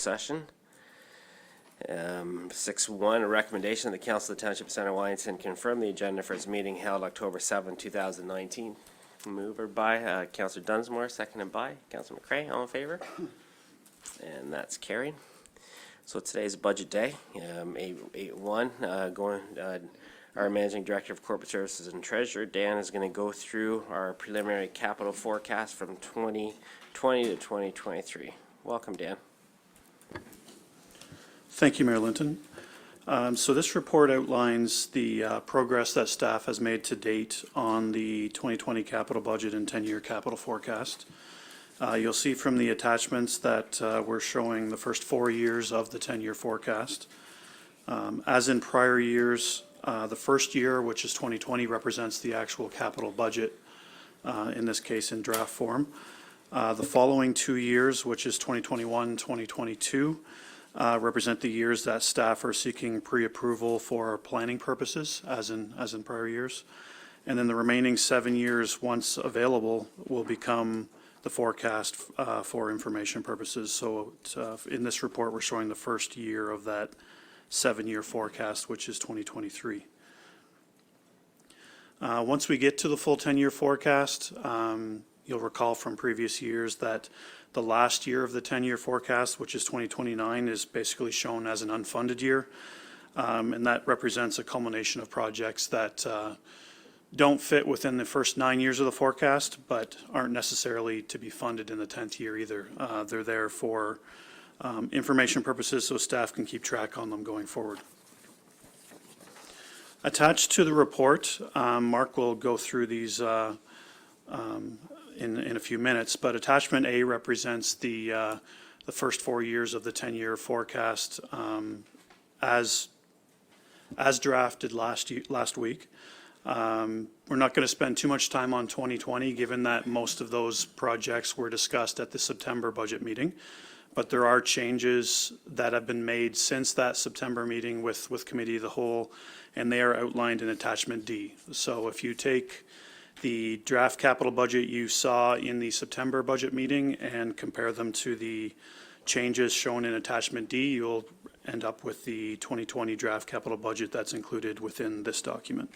Session. 6.1, a recommendation of the Council of the Township of Center Washington confirm the agenda for its meeting held October 7, 2019. Moved by Councillor Dunsmore, seconded by Councillor McCrae. All in favor? And that's carried. So today's budget day. 8.1, our Managing Director of Corporate Services and Treasurer, Dan, is going to go through our preliminary capital forecast from 2020 to 2023. Welcome, Dan. Thank you, Mayor Linton. So this report outlines the progress that staff has made to date on the 2020 capital budget and 10-year capital forecast. You'll see from the attachments that we're showing the first 4 years of the 10-year forecast. As in prior years, the first year, which is 2020, represents the actual capital budget, in this case in draft form. The following 2 years, which is 2021, 2022, represent the years that staff are seeking pre-approval for planning purposes, as in prior years. And then the remaining 7 years, once available, will become the forecast for information purposes. So in this report, we're showing the first year of that 7-year forecast, which is 2023. Once we get to the full 10-year forecast, you'll recall from previous years that the last year of the 10-year forecast, which is 2029, is basically shown as an unfunded year. And that represents a culmination of projects that don't fit within the first 9 years of the forecast, but aren't necessarily to be funded in the 10th year either. They're there for information purposes so staff can keep track on them going forward. Attached to the report, Mark will go through these in a few minutes, but attachment A represents the first 4 years of the 10-year forecast as drafted last week. We're not going to spend too much time on 2020, given that most of those projects were discussed at the September budget meeting, but there are changes that have been made since that September meeting with Committee of the Whole, and they are outlined in attachment D. So if you take the draft capital budget you saw in the September budget meeting and compare them to the changes shown in attachment D, you'll end up with the 2020 draft capital budget that's included within this document.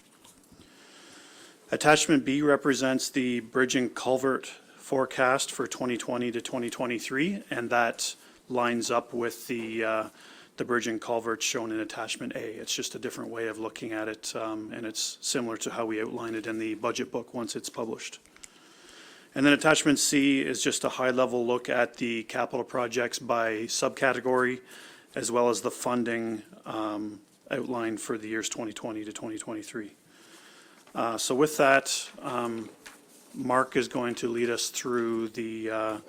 Attachment B represents the bridge and culvert forecast for 2020 to 2023, and that lines up with the bridge and culvert shown in attachment A. It's just a different way of looking at it, and it's similar to how we outline it in the budget book once it's published. And then attachment C is just a high-level look at the capital projects by subcategory, as well as the funding outlined for the years 2020 to 2023. So with that, Mark is going to lead us through the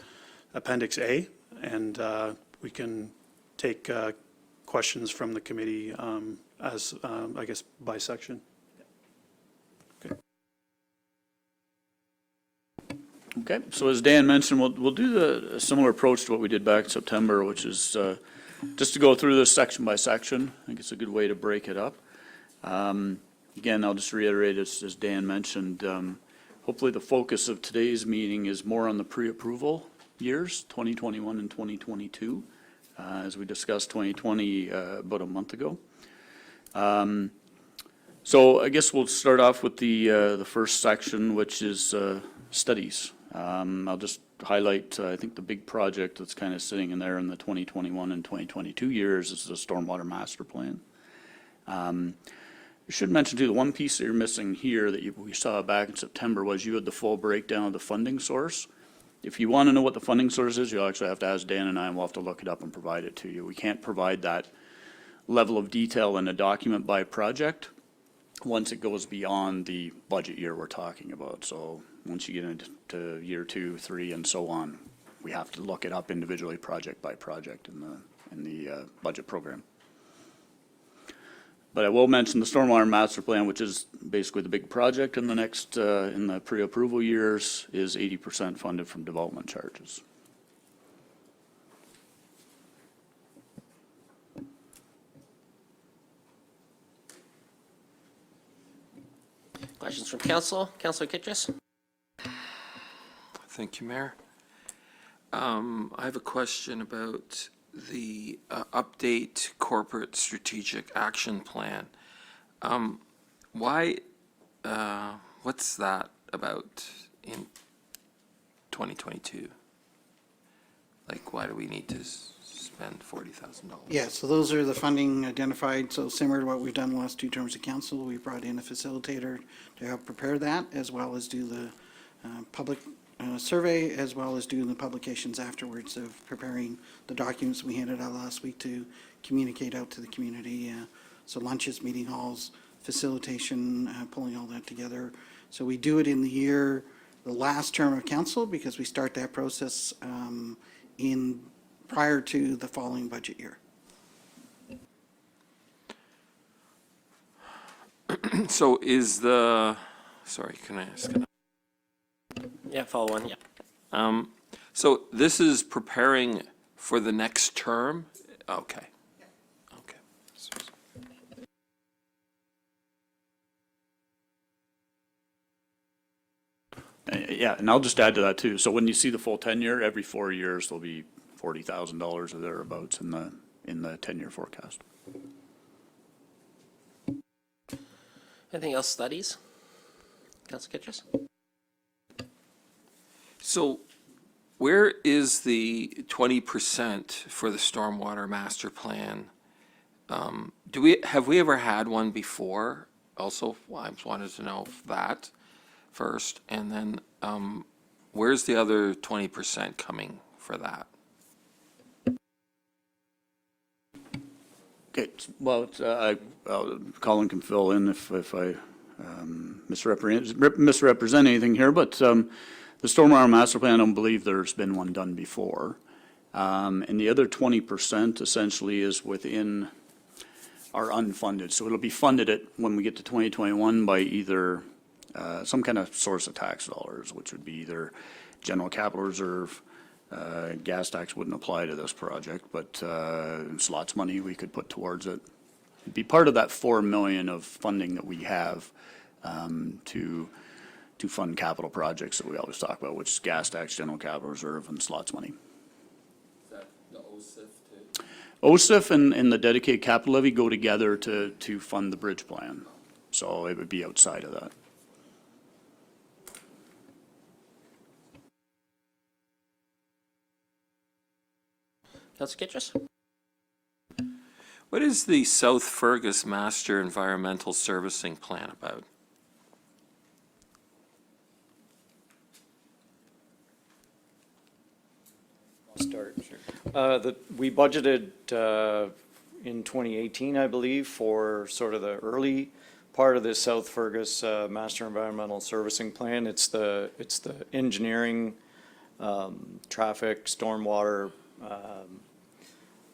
Appendix A, and we can take questions from the committee as, I guess, by section. Okay. Okay, so as Dan mentioned, we'll do a similar approach to what we did back in September, which is just to go through this section by section. I think it's a good way to break it up. Again, I'll just reiterate, as Dan mentioned, hopefully the focus of today's meeting is more on the pre-approval years, 2021 and 2022. As we discussed 2020 about a month ago. So I guess we'll start off with the first section, which is studies. I'll just highlight, I think the big project that's kind of sitting in there in the 2021 and 2022 years is the Stormwater Master Plan. I should mention too, the one piece that you're missing here that we saw back in September was you had the full breakdown of the funding source. If you want to know what the funding source is, you'll actually have to ask Dan and I, and we'll have to look it up and provide it to you. We can't provide that level of detail in a document by project once it goes beyond the budget year we're talking about. So once you get into year 2, 3, and so on, we have to look it up individually project by project in the budget program. But I will mention the Stormwater Master Plan, which is basically the big project in the next, in the pre-approval years, is 80% funded from development charges. Questions from Council? Councillor Kittrus? Thank you, Mayor. I have a question about the update corporate strategic action plan. Why, what's that about in 2022? Like, why do we need to spend $40,000? Yeah, so those are the funding identified, so similar to what we've done the last 2 terms of council, we brought in a facilitator to help prepare that, as well as do the public survey, as well as do the publications afterwards of preparing the documents we handed out last week to communicate out to the community. So lunches, meeting halls, facilitation, pulling all that together. So we do it in the last term of council, because we start that process prior to the following budget year. So sorry, can I ask? Yeah, follow on, yeah. So this is preparing for the next term? Okay. Okay. Yeah, and I'll just add to that too. So when you see the full tenure, every 4 years, there'll be $40,000 or thereabouts in the 10-year forecast. Anything else, studies? Councilor Kitchers? So where is the 20% for the stormwater master plan? Have we ever had one before? Also, I just wanted to know that first, and then where's the other 20% coming for that? Okay, well, Colin can fill in if I misrepresent anything here, but the stormwater master plan, I don't believe there's been one done before. And the other 20% essentially is within our unfunded. So it'll be funded when we get to 2021 by either some kind of source of tax dollars, which would be either general capital reserve. Gas tax wouldn't apply to this project, but it's lots of money we could put towards it. It'd be part of that $4 million of funding that we have to fund capital projects that we always talk about, which is gas tax, general capital reserve, and slots money. Is that the OSIF too? OSIF and the dedicated capital levy go together to fund the bridge plan. So it would be outside of that. Councilor Kitchers? What is the South Fergus Master Environmental Servicing Plan about? Start. We budgeted in 2018, I believe, for sort of the early part of this South Fergus Master Environmental Servicing Plan. It's the engineering, traffic, stormwater,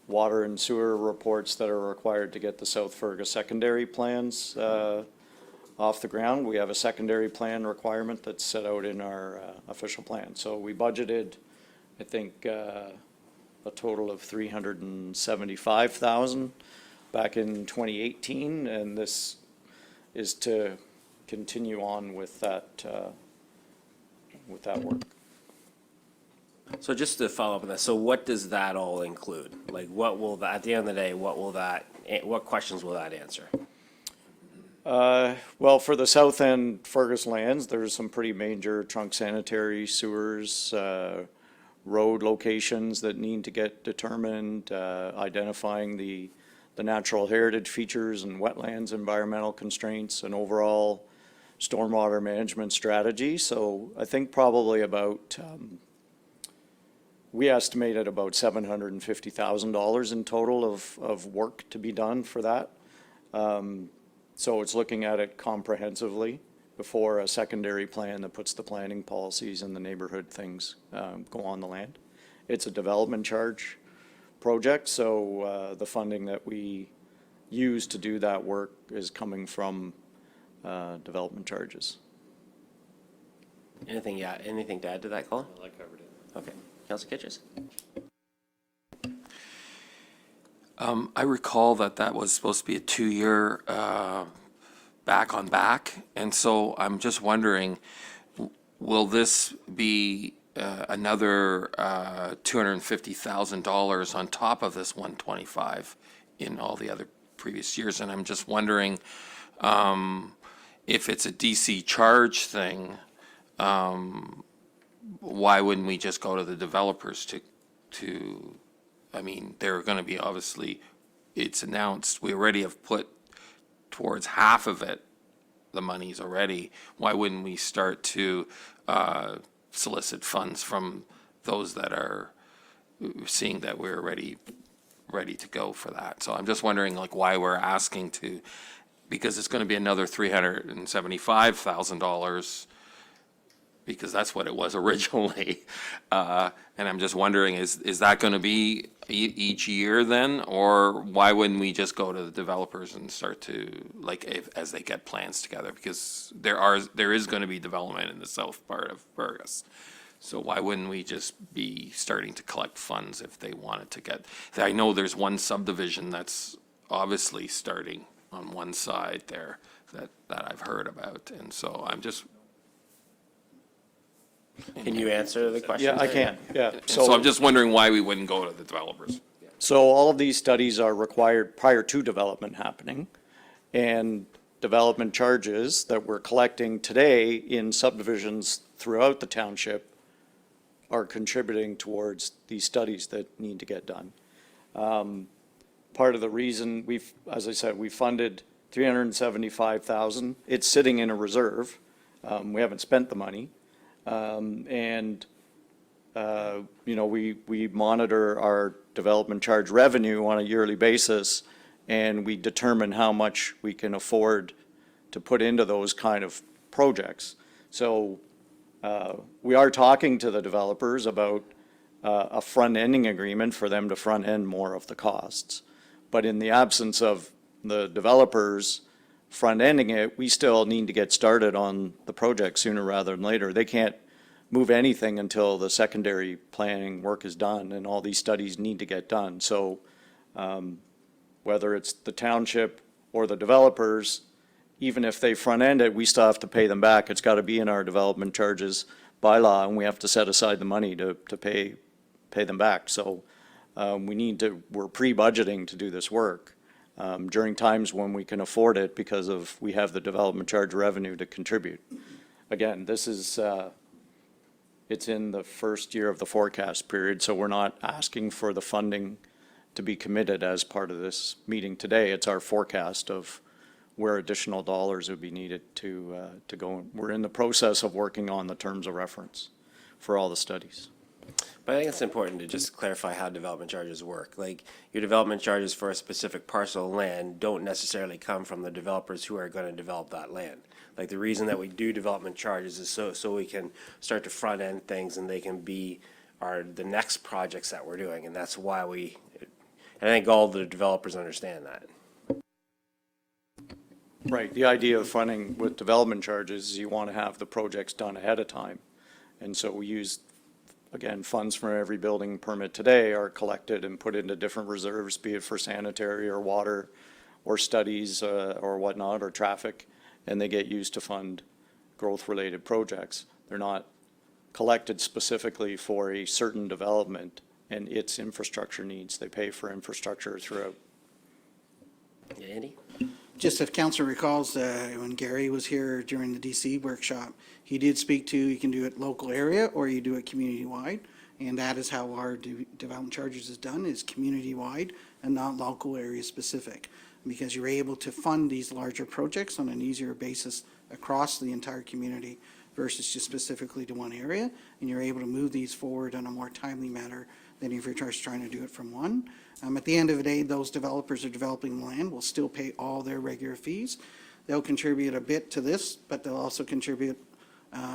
water and sewer reports that are required to get the South Fergus secondary plans off the ground. We have a secondary plan requirement that's set out in our official plan. So we budgeted, I think, a total of $375,000 back in 2018, and this is to continue on with that work. So just to follow up on that, so what does that all include? Like, what will that, at the end of the day, what questions will that answer? Well, for the south end Fergus lands, there's some pretty major trunk sanitary sewers, road locations that need to get determined, identifying the natural heritage features and wetlands, environmental constraints, and overall stormwater management strategy. So I think probably about, we estimated about $750,000 in total of work to be done for that. So it's looking at it comprehensively before a secondary plan that puts the planning policies and the neighborhood things go on the land. It's a development charge project, so the funding that we use to do that work is coming from development charges. Anything to add to that, Colin? I covered it. Okay. Councilor Kitchers? I recall that was supposed to be a 2-year back on back, and so I'm just wondering, will this be another $250,000 on top of this 125 in all the other previous years. And I'm just wondering if it's a DC charge thing, why wouldn't we just go to the developers to, I mean, they're going to be obviously, it's announced, we already have put towards half of it, the money's already. Why wouldn't we start to solicit funds from those that are seeing that we're already ready to go for that? So I'm just wondering like why we're asking to, because it's going to be another $375,000 because that's what it was originally. And I'm just wondering, is that going to be each year then? Or why wouldn't we just go to the developers and start to, like, as they get plans together? Because there is going to be development in the south part of Burgess. So why wouldn't we just be starting to collect funds if they wanted to get, I know there's one subdivision that's obviously starting on one side there that I've heard about. And so I'm just, Can you answer the question? Yeah, I can, yeah. so I'm just wondering why we wouldn't go to the developers. So all of these studies are required prior to development happening. And development charges that we're collecting today in subdivisions throughout the township are contributing towards these studies that need to get done. Part of the reason as I said, we funded $375,000. It's sitting in a reserve. We haven't spent the money. We monitor our development charge revenue on a yearly basis, and we determine how much we can afford to put into those kind of projects. So we are talking to the developers about a front-ending agreement for them to front-end more of the costs. But in the absence of the developers front-ending it, we still need to get started on the project sooner rather than later. They can't move anything until the secondary planning work is done, and all these studies need to get done. So whether it's the township or the developers, even if they front-end it, we still have to pay them back. It's got to be in our development charges bylaw, and we have to set aside the money to pay them back. So we're pre-budgeting to do this work during times when we can afford it because we have the development charge revenue to contribute. Again, this is, it's in the first year of the forecast period, so we're not asking for the funding to be committed as part of this meeting today. It's our forecast of where additional dollars would be needed to go. We're in the process of working on the terms of reference for all the studies. But I think it's important to just clarify how development charges work. Like, your development charges for a specific parcel of land don't necessarily come from the developers who are going to develop that land. Like, the reason that we do development charges is so we can start to front end things and they can be the next projects that we're doing. And that's why I think all the developers understand that. Right. The idea of funding with development charges is you want to have the projects done ahead of time. And so we use, again, funds from every building permit today are collected and put into different reserves, be it for sanitary or water or studies or whatnot, or traffic, and they get used to fund growth-related projects. They're not collected specifically for a certain development and its infrastructure needs. They pay for infrastructure throughout. Yeah, Andy? Just if council recalls, when Gary was here during the DC workshop, he did speak to, you can do it local area or you do it community-wide. And that is how our development charges is done, is community-wide and not local area specific. Because you're able to fund these larger projects on an easier basis across the entire community versus just specifically to one area. And you're able to move these forward in a more timely manner than if you're just trying to do it from one. At the end of the day, those developers are developing land will still pay all their regular fees. They'll contribute a bit to this, but they'll also contribute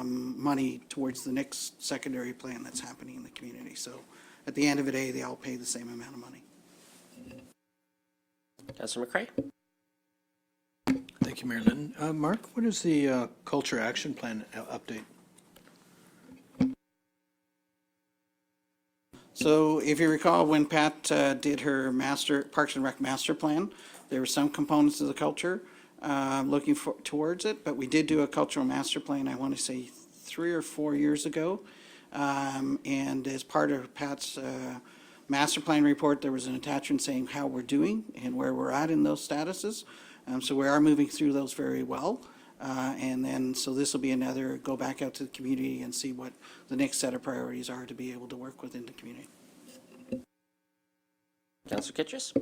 money towards the next secondary plan that's happening in the community. So at the end of the day, they all pay the same amount of money. Councilor McCray? Thank you, Mayor Lynn. Mark, what is the Culture Action Plan update? So if you recall, when Pat did her Parks and Rec master plan, there were some components of the culture looking towards it, but we did do a cultural master plan, I want to say 3 or 4 years ago. And as part of Pat's master plan report, there was an attachment saying how we're doing and where we're at in those statuses. So we are moving through those very well. And then, so this will be another, go back out to the community and see what the next set of priorities are to be able to work within the community. Councillor Kitchus?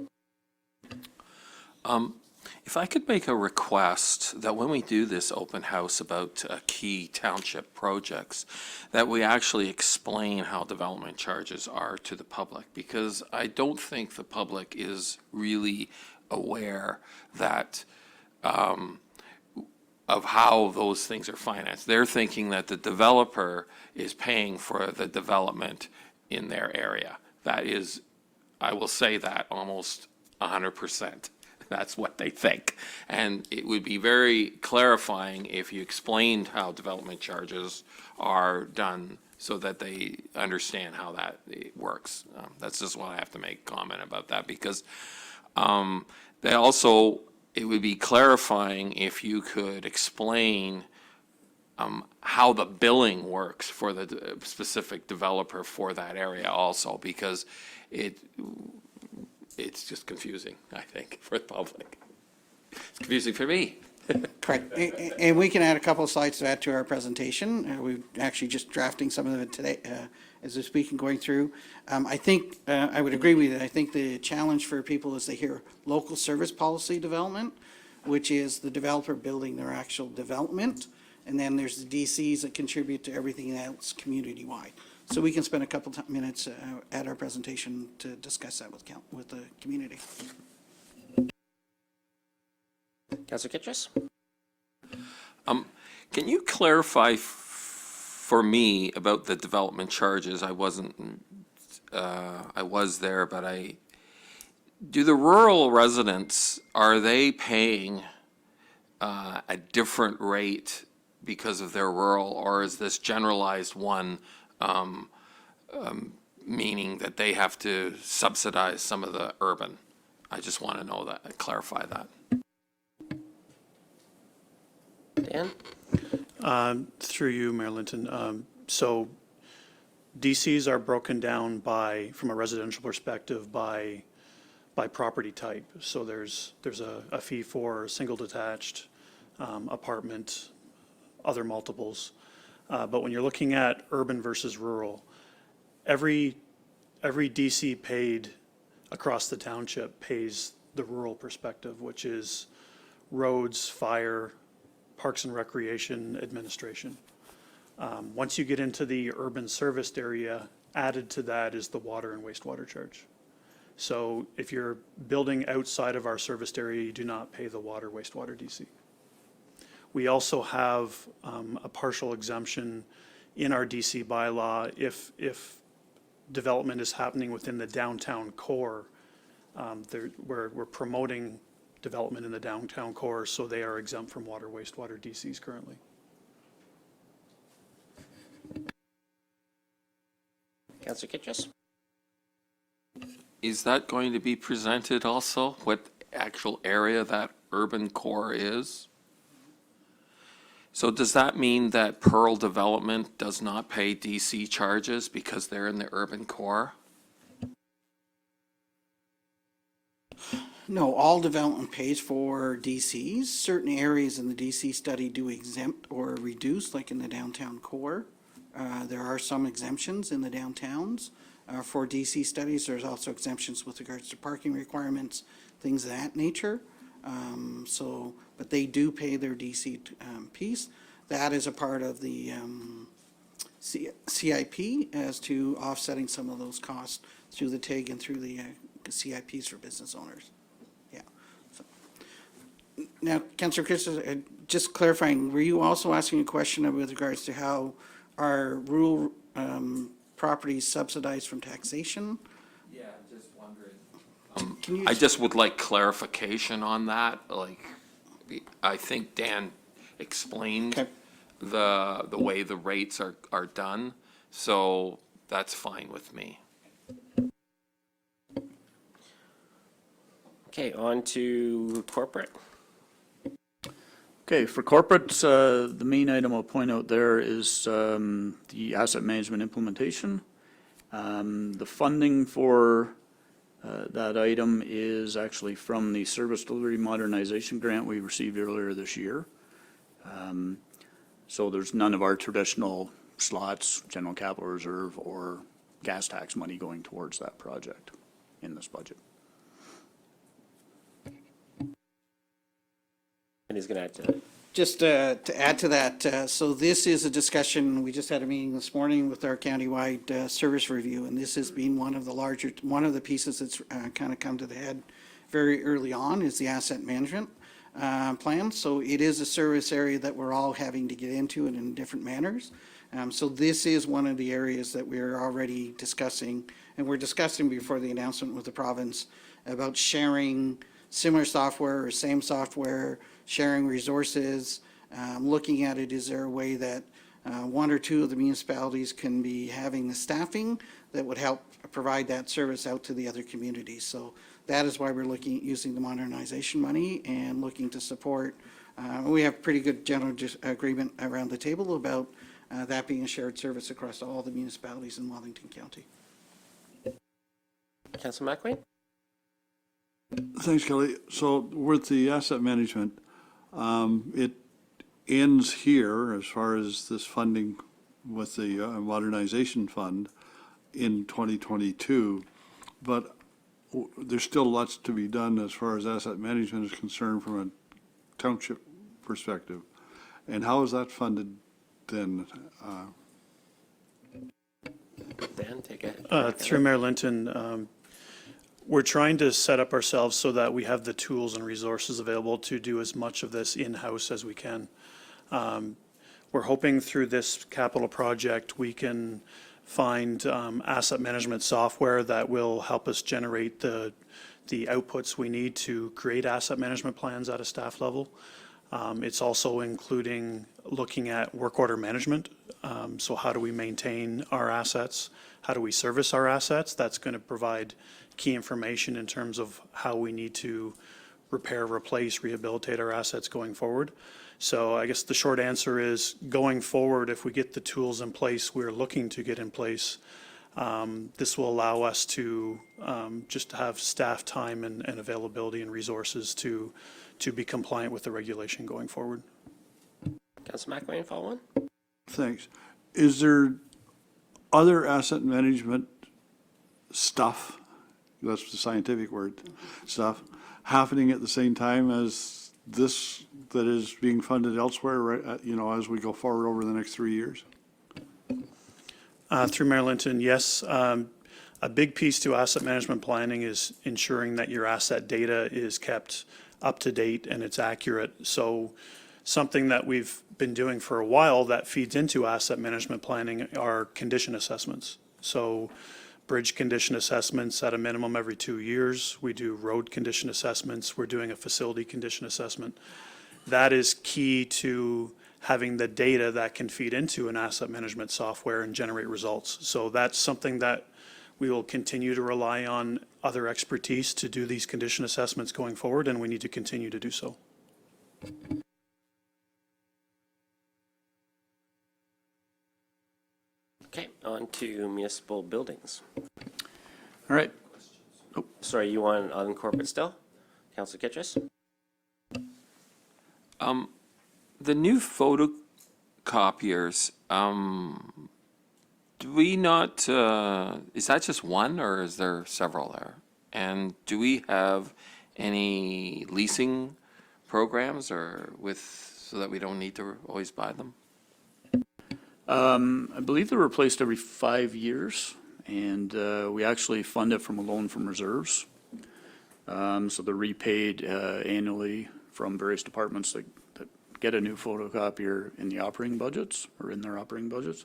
If I could make a request that when we do this open house about key township projects, that we actually explain how development charges are to the public, because I don't think the public is really aware that, of how those things are financed. They're thinking that the developer is paying for the development in their area. That is, I will say that almost 100%. That's what they think. And it would be very clarifying if you explained how development charges are done so that they understand how that works. That's just what I have to make comment about that, because they also, it would be clarifying if you could explain how the billing works for the specific developer for that area also, because it's just confusing, I think, for the public. It's confusing for me. Correct. And we can add a couple of slides to add to our presentation. We're actually just drafting some of it today as we're speaking, going through. I think, I would agree with you. I think the challenge for people is they hear local service policy development, which is the developer building their actual development. And then there's the DCs that contribute to everything else community-wide. So we can spend a couple minutes at our presentation to discuss that with the community. Councillor Kitchus? Can you clarify for me about the development charges? I wasn't, I was there, but do the rural residents, are they paying a different rate because of their rural, or is this generalized one, meaning that they have to subsidize some of the urban? I just want to know that, clarify that. Dan? Through you, Mayor Linton. So DCs are broken down by, from a residential perspective, by property type. So there's a fee for single detached, apartment, other multiples. But when you're looking at urban versus rural, every DC paid across the township pays the rural perspective, which is roads, fire, parks and recreation, administration. Once you get into the urban serviced area, added to that is the water and wastewater charge. So if you're building outside of our serviced area, you do not pay the water, wastewater DC. We also have a partial exemption in our DC bylaw if development is happening within the downtown core. We're promoting development in the downtown core, so they are exempt from water, wastewater DCs currently. Councillor Kitchus? Is that going to be presented also, what actual area that urban core is? So does that mean that Pearl Development does not pay DC charges because they're in the urban core? No, all development pays for DCs. Certain areas in the DC study do exempt or reduce, like in the downtown core. There are some exemptions in the downtowns for DC studies. There's also exemptions with regards to parking requirements, things of that nature. But they do pay their DC piece. That is a part of the CIP as to offsetting some of those costs through the TIG and through the CIPs for business owners. Yeah. So, now, Councillor Chris, just clarifying, were you also asking a question with regards to how are rural properties subsidized from taxation? Yeah, I'm just wondering. Can you I just would like clarification on that, like, I think Dan explained Okay. the way the rates are done, so that's fine with me. Okay, on to corporate. Okay, for corporates, the main item I'll point out there is the asset management implementation. The funding for that item is actually from the service delivery modernization grant we received earlier this year. So there's none of our traditional slots, general capital reserve, or gas tax money going towards that project in this budget. And he's going to add to that. Just to add to that, so this is a discussion, we just had a meeting this morning with our countywide service review, and this has been one of the pieces that's kind of come to the head very early on is the asset management plan. So it is a service area that we're all having to get into and in different manners. So this is one of the areas that we're already discussing, and we're discussing before the announcement with the province about sharing similar software or same software, sharing resources, looking at it, is there a way that one or two of the municipalities can be having the staffing that would help provide that service out to the other communities. So that is why we're looking at using the modernization money and looking to support. We have pretty good general agreement around the table about that being a shared service across all the municipalities in Wellington County. Councilor McWayne? Thanks, Kelly. So with the asset management, it ends here as far as this funding with the modernization fund in 2022, but there's still lots to be done as far as asset management is concerned from a township perspective. And how is that funded then? Dan, take it. Through Mayor Linton, we're trying to set up ourselves so that we have the tools and resources available to do as much of this in-house as we can. We're hoping through this capital project, we can find asset management software that will help us generate the outputs we need to create asset management plans at a staff level. It's also including looking at work order management. So how do we maintain our assets? How do we service our assets? That's going to provide key information in terms of how we need to repair, replace, rehabilitate our assets going forward. So I guess the short answer is, going forward, if we get the tools in place we're looking to get in place, this will allow us to just have staff time and availability and resources to be compliant with the regulation going forward. Councilor McWayne, follow on? Thanks. Is there other asset management stuff, that's the scientific word, stuff, happening at the same time as this that is being funded elsewhere, right, as we go forward over the next 3 years? Through Mayor Linton, yes. A big piece to asset management planning is ensuring that your asset data is kept up to date and it's accurate. So something that we've been doing for a while that feeds into asset management planning are condition assessments. So bridge condition assessments at a minimum every 2 years. We do road condition assessments. We're doing a facility condition assessment. That is key to having the data that can feed into an asset management software and generate results. So that's something that we will continue to rely on other expertise to do these condition assessments going forward, and we need to continue to do so. Okay, on to municipal buildings. All right. Sorry, you want on corporate still? Councilor Kittrus? The new photocopiers, do we not, is that just one or is there several there? And do we have any leasing programs so that we don't need to always buy them? I believe they're replaced every 5 years, and we actually fund it from a loan from reserves. So they're repaid annually from various departments that get a new photocopier in the operating budgets or in their operating budgets.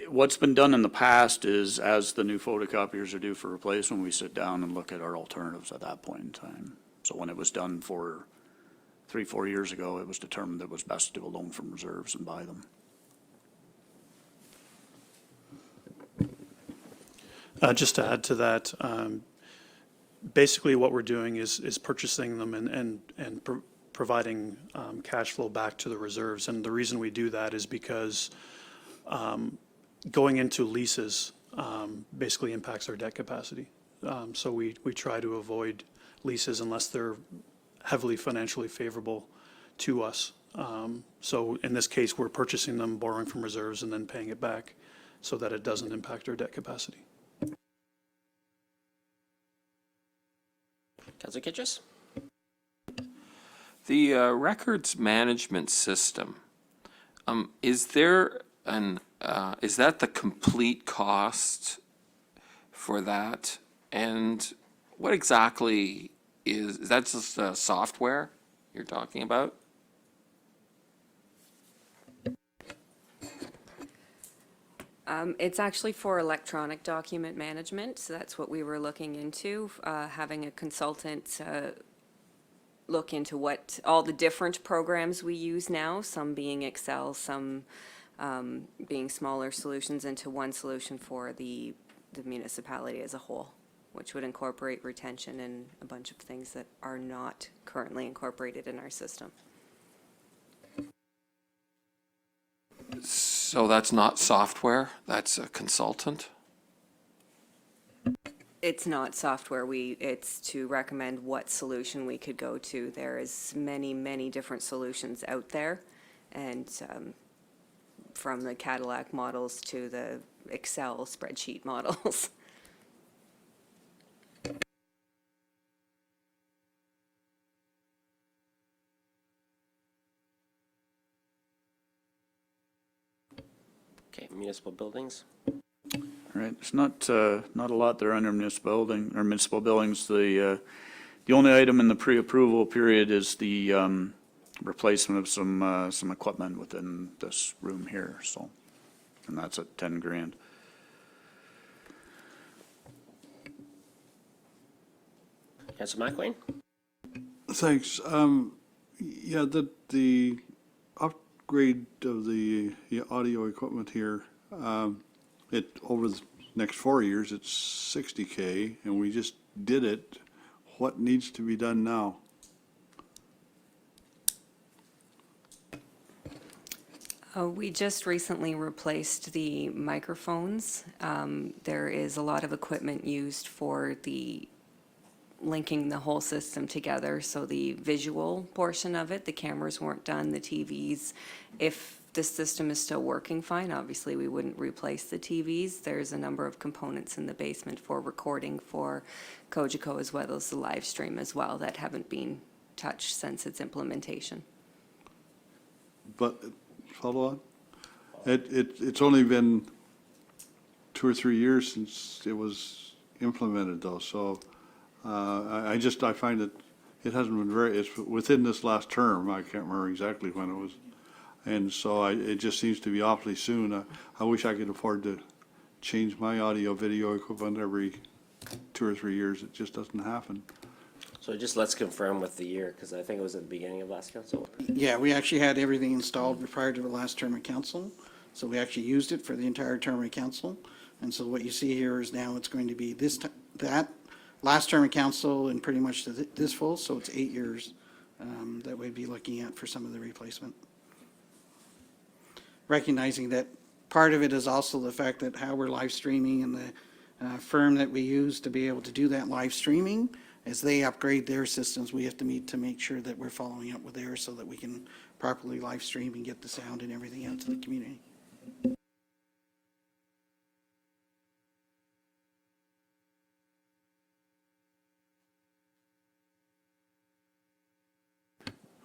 What's been done in the past is, as the new photocopiers are due for replacement, we sit down and look at our alternatives at that point in time. So when it was done for 3-4 years ago, it was determined that it was best to do a loan from reserves and buy them. Just to add to that, basically what we're doing is purchasing them and providing cash flow back to the reserves. And the reason we do that is because going into leases basically impacts our debt capacity. So we try to avoid leases unless they're heavily financially favorable to us. So in this case, we're purchasing them, borrowing from reserves, and then paying it back so that it doesn't impact our debt capacity. Councilor Kitchus? The records management system, is there is that the complete cost for that? And what exactly is that just software you're talking about? It's actually for electronic document management, so that's what we were looking into, having a consultant look into what all the different programs we use now, some being Excel, some being smaller solutions, into one solution for the municipality as a whole, which would incorporate retention and a bunch of things that are not currently incorporated in our system. So that's not software, that's a consultant? It's not software. It's to recommend what solution we could go to. There is many, many different solutions out there, and from the Cadillac models to the Excel spreadsheet models. Okay, municipal buildings. All right, there's not a lot there under municipal buildings. The only item in the pre-approval period is the replacement of some equipment within this room here, so, and that's at 10 grand. Councilor McElwain? Thanks. Yeah, the upgrade of the audio equipment here, over the next 4 years, it's $60K, and we just did it. What needs to be done now? We just recently replaced the microphones. There is a lot of equipment used for the linking the whole system together, so the visual portion of it, the cameras weren't done, the TVs. If the system is still working fine, obviously we wouldn't replace the TVs. There's a number of components in the basement for recording for Cogeco as well as the live stream as well that haven't been touched since its implementation. But, follow on? It's only been 2 or 3 years since it was implemented though, so I find it hasn't been it's within this last term. I can't remember exactly when it was. And so it just seems to be awfully soon. I wish I could afford to change my audio video equipment every 2 or 3 years. It just doesn't happen. So just let's confirm with the year, because I think it was at the beginning of last council. Yeah, we actually had everything installed prior to the last term of council, so we actually used it for the entire term of council. And so what you see here is now it's going to be that last term of council and pretty much this full, so it's 8 years that we'd be looking at for some of the replacement. Recognizing that part of it is also the fact that how we're live streaming and the firm that we use to be able to do that live streaming, as they upgrade their systems, we have to meet to make sure that we're following up with theirs so that we can properly live stream and get the sound and everything out to the community.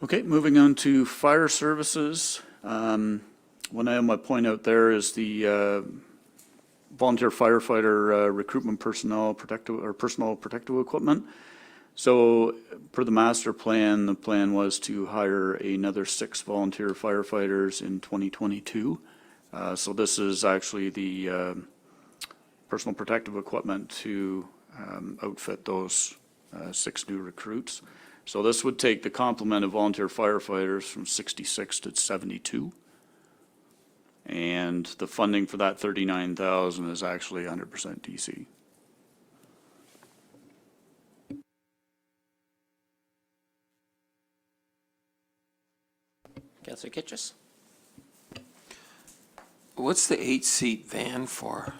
Okay, moving on to fire services. One item I point out there is the volunteer firefighter recruitment personal protective equipment. So per the master plan, the plan was to hire another 6 volunteer firefighters in 2022. So this is actually the personal protective equipment to outfit those 6 new recruits. So this would take the complement of volunteer firefighters from 66 to 72. And the funding for that 39,000 is actually 100% DC. Counselor Kitchus? What's the 8-seat van for?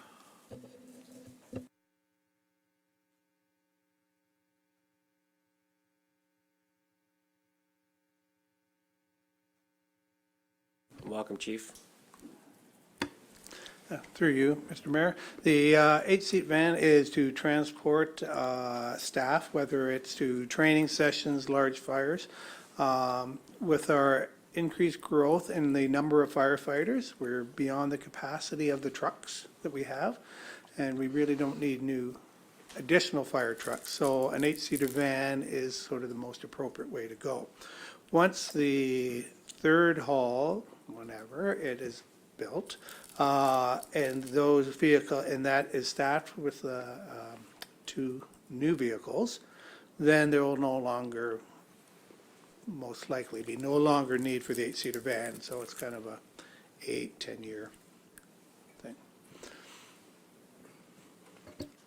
Welcome, Chief. Through you, Mr. Mayor. The 8-seat van is to transport staff, whether it's to training sessions, large fires. With our increased growth in the number of firefighters, we're beyond the capacity of the trucks that we have, and we really don't need new additional fire trucks. So an 8-seater van is sort of the most appropriate way to go. Once the third hall, whenever it is built, and those vehicle, and that is staffed with 2 new vehicles, then there will no longer, most likely be no longer need for the 8-seater van. So it's kind of a 8-10 year thing.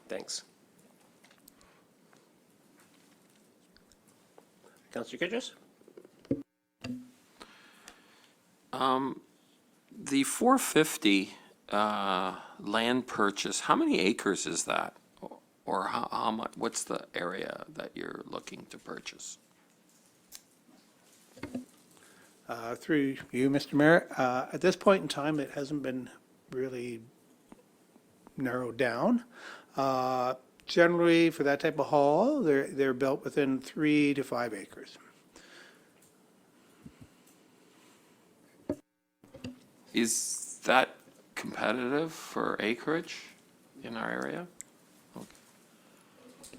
Thanks. Counselor Kitchus? The 450 land purchase, how many acres is that? Or how much, what's the area that you're looking to purchase? Through you, Mr. Mayor, at this point in time, it hasn't been really narrowed down. Generally, for that type of haul, they're built within 3 to 5 acres. Is that competitive for acreage in our area?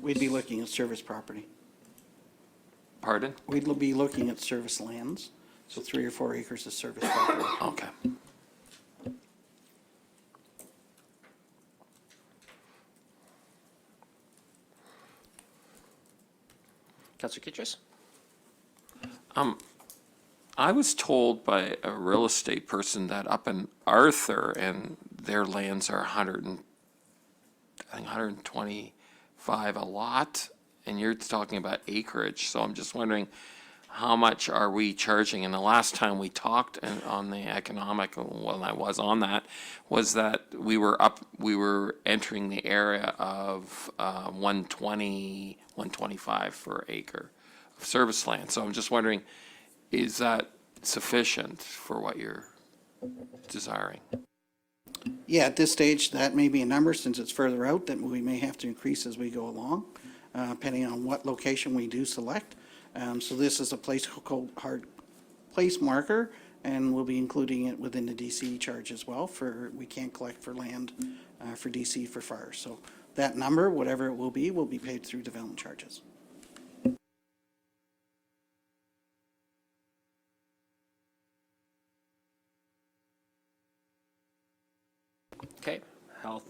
We'd be looking at service property. Pardon? We'd be looking at service lands, so 3 or 4 acres of service property. Okay. Counselor Kitchus? I was told by a real estate person that up in Arthur and their lands are 125 a lot, and you're talking about acreage. So I'm just wondering, how much are we charging? And the last time we talked on the economic, when I was on that, was that we were entering the area of 120, 125 per acre of service land. So I'm just wondering, is that sufficient for what you're desiring? Yeah, at this stage, that may be a number, since it's further out, that we may have to increase as we go along, depending on what location we do select. So this is a place marker, and we'll be including it within the DCE charge as well. We can't collect for land for DCE for fire. So that number, whatever it will be paid through development charges. Okay, health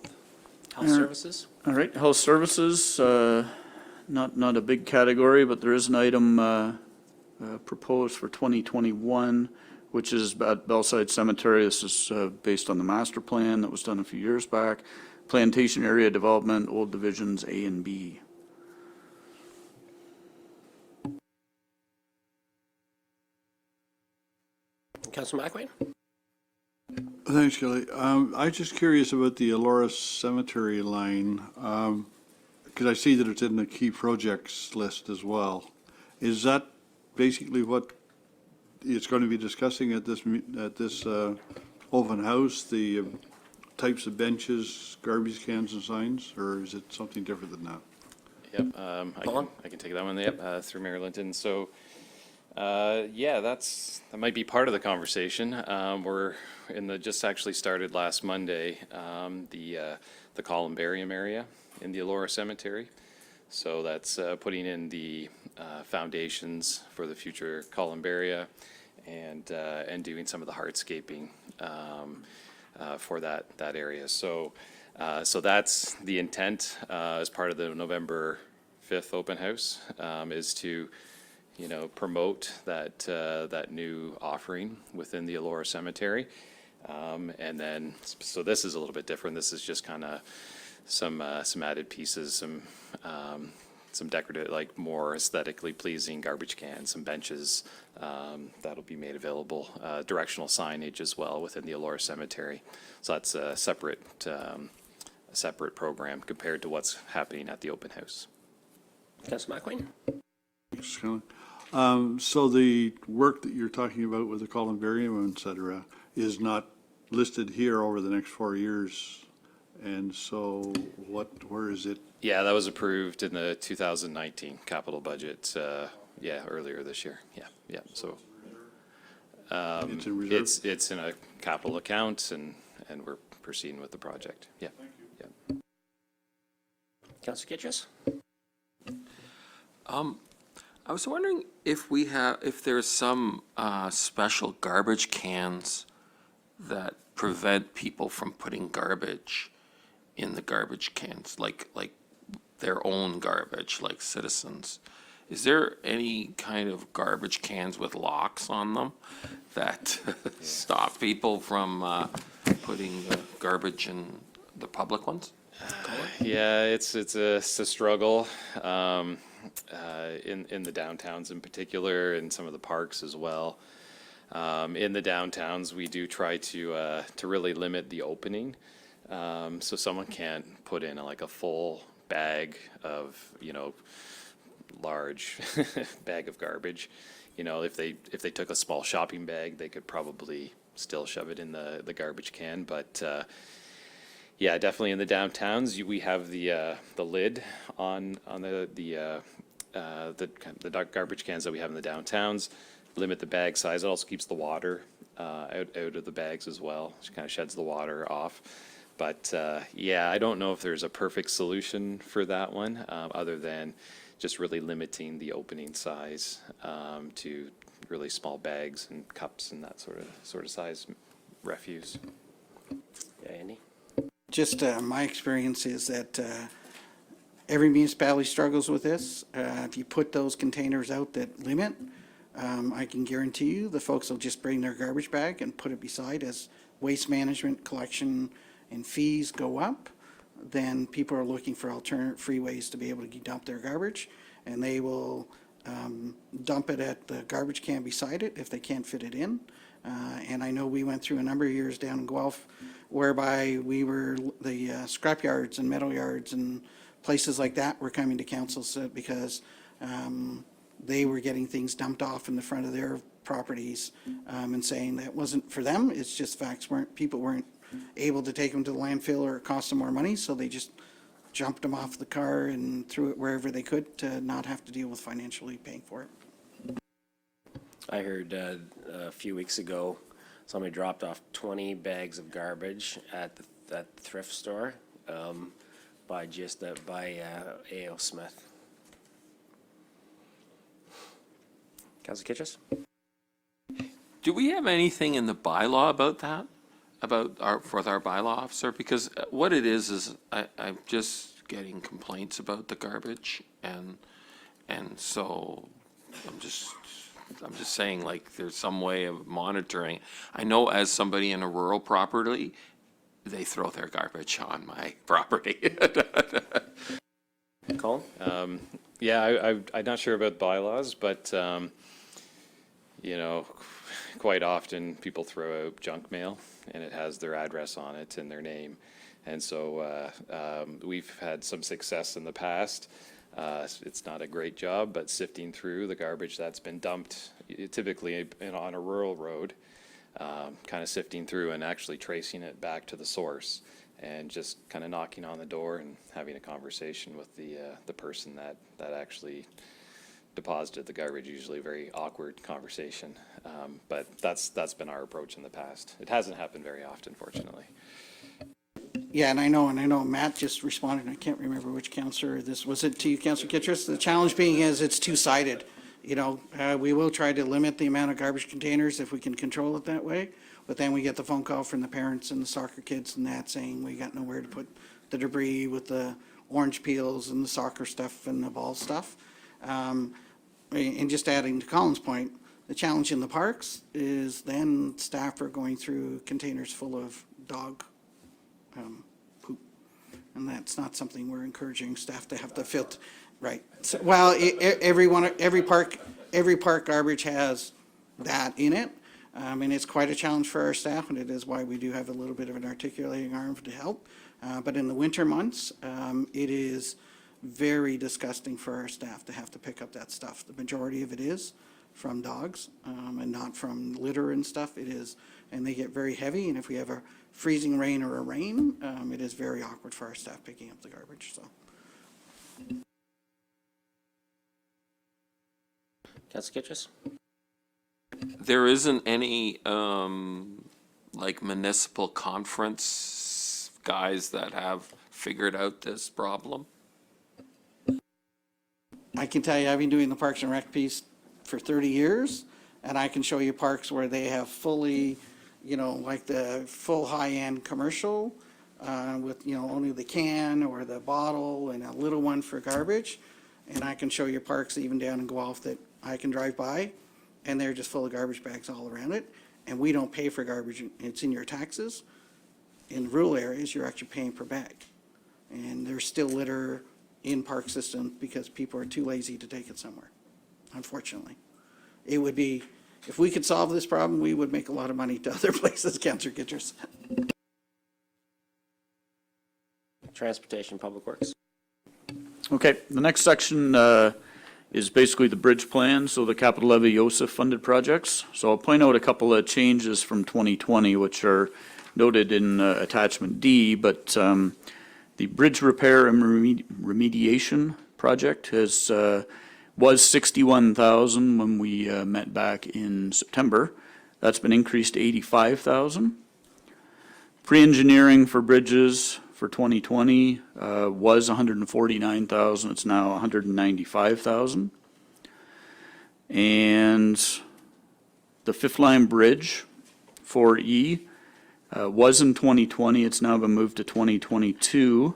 services? All right, health services, not a big category, but there is an item proposed for 2021, which is at Bellside Cemetery. This is based on the master plan that was done a few years back. Plantation area development, old divisions A and B. Councilor McWayne? Thanks, Kelly. I'm just curious about the Elora Cemetery line, because I see that it's in the key projects list as well. Is that basically what it's going to be discussing at this open house, the types of benches, garbage cans and signs, or is it something different than that? Yep, I can take that one, yep, through Mayor Linton. So, yeah, that might be part of the conversation. We're just actually started last Monday, the columbarium area in the Elora Cemetery. So that's putting in the foundations for the future columbaria and doing some of the hardscaping for that area. So that's the intent as part of the November 5th open house, is to promote that new offering within the Elora Cemetery. And then, so this is a little bit different. This is just kind of some added pieces, some some decorative, like more aesthetically pleasing garbage cans, some benches, that'll be made available, directional signage as well within the Elora Cemetery. So that's a separate program compared to what's happening at the open house. Councilor McQueen? So the work that you're talking about with the columbarium, et cetera, is not listed here over the next 4 years. And so where is it? Yeah, that was approved in the 2019 capital budget, earlier this year. Yeah, so. It's in reserve? It's in a capital account and we're proceeding with the project. Yeah. Yeah. Councilor Kitchus? I was wondering if there's some special garbage cans that prevent people from putting garbage in the garbage cans, like their own garbage, like citizens. Is there any kind of garbage cans with locks on them that stop people from putting garbage in the public ones? Yeah, it's a struggle in the downtowns in particular, and some of the parks as well. In the downtowns, we do try to really limit the opening, so someone can't put in like a full bag of large bag of garbage. If they took a small shopping bag, they could probably still shove it in the garbage can, but. Yeah, definitely in the downtowns, we have the lid on the garbage cans that we have in the downtowns. Limit the bag size. It also keeps the water out of the bags as well. It kind of sheds the water off. But yeah, I don't know if there's a perfect solution for that one, other than just really limiting the opening size to really small bags and cups and that sort of size refuse. Yeah, Andy? Just my experience is that every municipality struggles with this. If you put those containers out that limit, I can guarantee you the folks will just bring their garbage bag and put it beside. As waste management, collection, and fees go up, then people are looking for alternate free ways to be able to dump their garbage, and they will dump it at the garbage can beside it if they can't fit it in. And I know we went through a number of years down in Guelph whereby we were, the scrap yards and metal yards and places like that were coming to council because they were getting things dumped off in the front of their properties and saying that wasn't for them. It's just facts people weren't able to take them to the landfill, or it cost them more money, so they just jumped them off the car and threw it wherever they could to not have to deal with financially paying for it. I heard a few weeks ago, somebody dropped off 20 bags of garbage at the thrift store by A.O. Smith. Councilor Kitchus? Do we have anything in the bylaw about that? About our bylaw officer? Because what it is I'm just getting complaints about the garbage, and so I'm just saying, like, there's some way of monitoring. I know as somebody in a rural property, they throw their garbage on my property. Colin? Yeah, I'm not sure about bylaws, but, quite often people throw out junk mail and it has their address on it and their name. And so we've had some success in the past. It's not a great job, but sifting through the garbage that's been dumped, typically on a rural road, kind of sifting through and actually tracing it back to the source, and just kind of knocking on the door and having a conversation with the person that actually deposited the garbage. Usually a very awkward conversation, but that's been our approach in the past. It hasn't happened very often, fortunately. Yeah, and I know Matt just responded, and I can't remember which councillor was it to you, Councillor Kitchus? The challenge being is it's two-sided. We will try to limit the amount of garbage containers if we can control it that way, but then we get the phone call from the parents and the soccer kids and that saying we got nowhere to put the debris with the orange peels and the soccer stuff and the ball stuff. And just adding to Colin's point, the challenge in the parks is then staff are going through containers full of dog poop. And that's not something we're encouraging staff to have to Right. So, well, every park garbage has that in it. And it's quite a challenge for our staff, and it is why we do have a little bit of an articulating arm to help. But in the winter months, it is very disgusting for our staff to have to pick up that stuff. The majority of it is from dogs, and not from litter and stuff. It is, and they get very heavy, and if we have a freezing rain or a rain, it is very awkward for our staff picking up the garbage, so. Councilor Kitchus? There isn't any, like municipal conference guys that have figured out this problem? I can tell you, I've been doing the Parks and Rec piece for 30 years, and I can show you parks where they have fully, like the full high-end commercial, with, only the can or the bottle and a little one for garbage. And I can show you parks even down in Guelph that I can drive by, and they're just full of garbage bags all around it. And we don't pay for garbage, it's in your taxes. In rural areas, you're actually paying per bag. And there's still litter in park systems because people are too lazy to take it somewhere, unfortunately. It would be, if we could solve this problem, we would make a lot of money to other places, Councillor Kitchers. Transportation, Public Works. Okay, the next section is basically the bridge plan, so the capital levy OSIF funded projects. So I'll point out a couple of changes from 2020, which are noted in attachment D, but the bridge repair and remediation project was 61,000 when we met back in September. That's been increased to 85,000. Pre-engineering for bridges for 2020 was 149,000. It's now 195,000. And the Fifth Line Bridge 4E was in 2020. It's now been moved to 2022,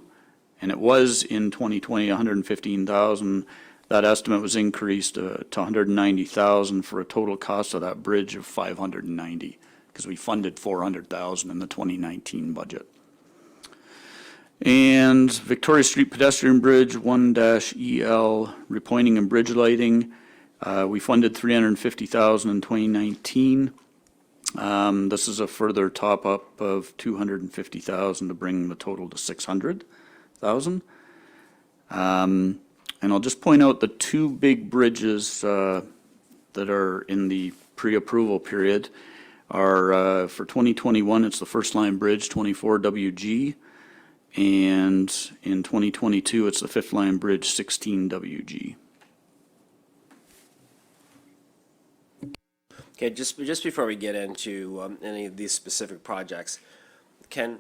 and it was in 2020 115,000. That estimate was increased to 190,000 for a total cost of that bridge of 590, because we funded 400,000 in the 2019 budget. And Victoria Street Pedestrian Bridge 1-EL repointing and bridge lighting, we funded 350,000 in 2019. This is a further top up of 250,000 to bring the total to 600,000. And I'll just point out the two big bridges that are in the pre-approval period are for 2021, it's the First Line Bridge 24WG. And in 2022, it's the Fifth Line Bridge 16WG. Okay, just before we get into any of these specific projects, can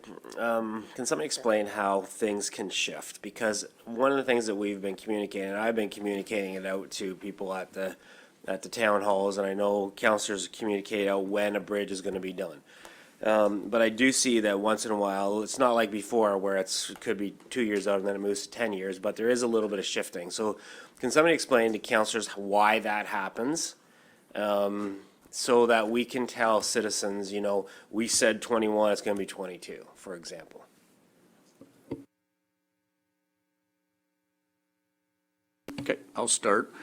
somebody explain how things can shift? Because one of the things that we've been communicating, and I've been communicating it out to people at the town halls, and I know councillors communicate out when a bridge is going to be done. But I do see that once in a while, it's not like before where it could be 2 years out and then it moves to 10 years, but there is a little bit of shifting. So can somebody explain to councillors why that happens? So that we can tell citizens, we said 21, it's going to be 22, for example. Okay, I'll start.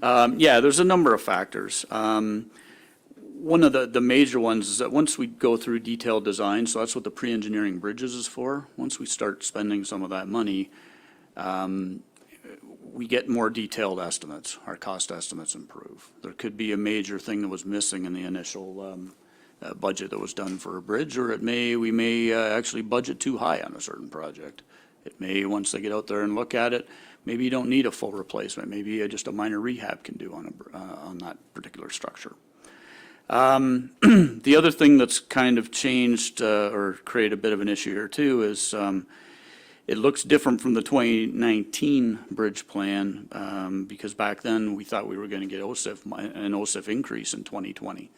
Yeah, there's a number of factors. One of the major ones is that once we go through detailed design, so that's what the pre-engineering bridges is for, once we start spending some of that money, we get more detailed estimates. Our cost estimates improve. There could be a major thing that was missing in the initial budget that was done for a bridge, or we may actually budget too high on a certain project. It may, once they get out there and look at it, maybe you don't need a full replacement. Maybe just a minor rehab can do on that particular structure. The other thing that's kind of changed or created a bit of an issue here too is it looks different from the 2019 bridge plan because back then we thought we were going to get an OSIF increase in 2020.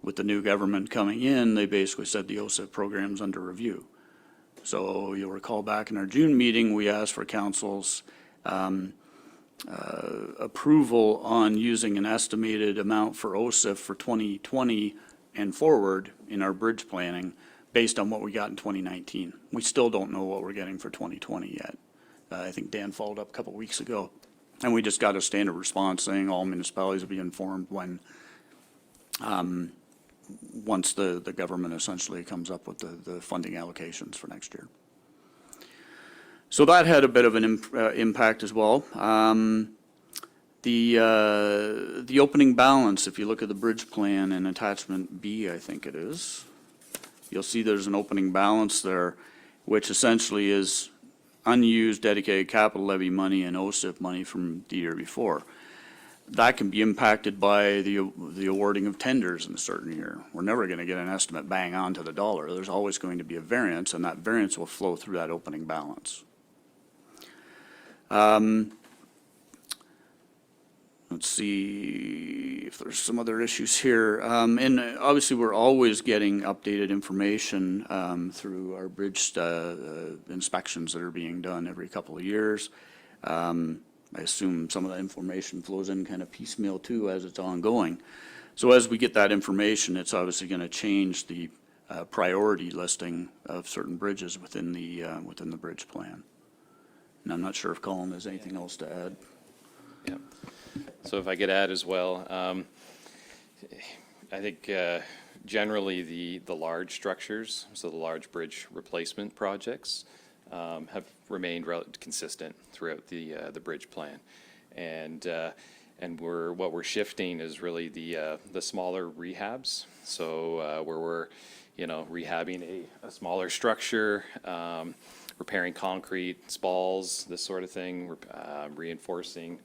With the new government coming in, they basically said the OSIF program's under review. So you'll recall back in our June meeting, we asked for council's approval on using an estimated amount for OSIF for 2020 and forward in our bridge planning based on what we got in 2019. We still don't know what we're getting for 2020 yet. I think Dan followed up a couple weeks ago. And we just got a standard response saying all municipalities will be informed when, once the government essentially comes up with the funding allocations for next year. So that had a bit of an impact as well. The opening balance, if you look at the bridge plan in attachment B, I think it is, you'll see there's an opening balance there, which essentially is unused dedicated capital levy money and OSIP money from the year before. That can be impacted by the awarding of tenders in a certain year. We're never going to get an estimate bang on to the dollar. There's always going to be a variance, and that variance will flow through that opening balance. Let's see if there's some other issues here. And obviously, we're always getting updated information through our bridge inspections that are being done every couple of years. I assume some of that information flows in kind of piecemeal too as it's ongoing. So as we get that information, it's obviously going to change the priority listing of certain bridges within the bridge plan. And I'm not sure if Colin has anything else to add. Yeah. So if I could add as well, I think generally the large structures, so the large bridge replacement projects, have remained consistent throughout the bridge plan, and what we're shifting is really the smaller rehabs. So where we're rehabbing a smaller structure, repairing concrete, spalls, this sort of thing, reinforcing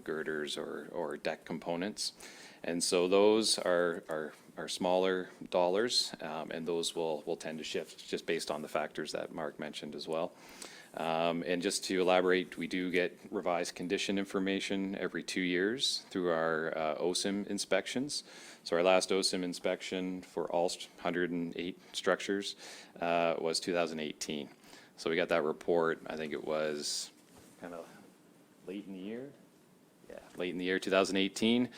girders or deck components. And so those are smaller dollars, and those will tend to shift just based on the factors that Mark mentioned as well. And just to elaborate, we do get revised condition information every 2 years through our OSIM inspections. So our last OSIM inspection for all 108 structures was 2018. So we got that report, I think it was kind of late in the year. Yeah, late in the year 2018.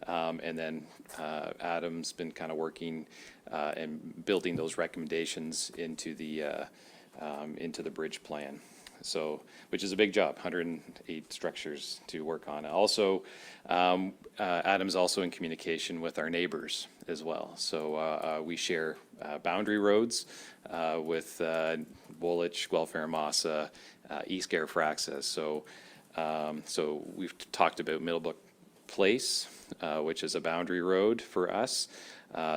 And then Adam's been kind of working and building those recommendations into the bridge plan. So, which is a big job, 108 structures to work on. Also, Adam's also in communication with our neighbors as well. So we share boundary roads with Woolwich, Guelph, Massa, East Garifraxis. So we've talked about Middlebrook Place, which is a boundary road for us.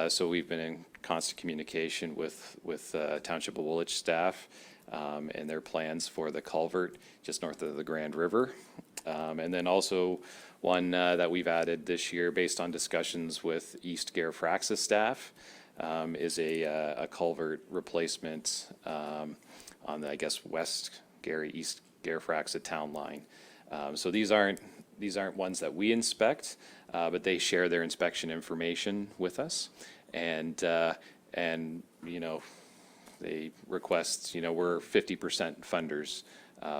So we've been in constant communication with Township of Woolwich staff and their plans for the culvert just north of the Grand River. And then also one that we've added this year based on discussions with East Garifraxis staff is a culvert replacement on the, I guess, West Gary, East Garifraxis town line. So these aren't ones that we inspect, but they share their inspection information with us, and they request, we're 50% funders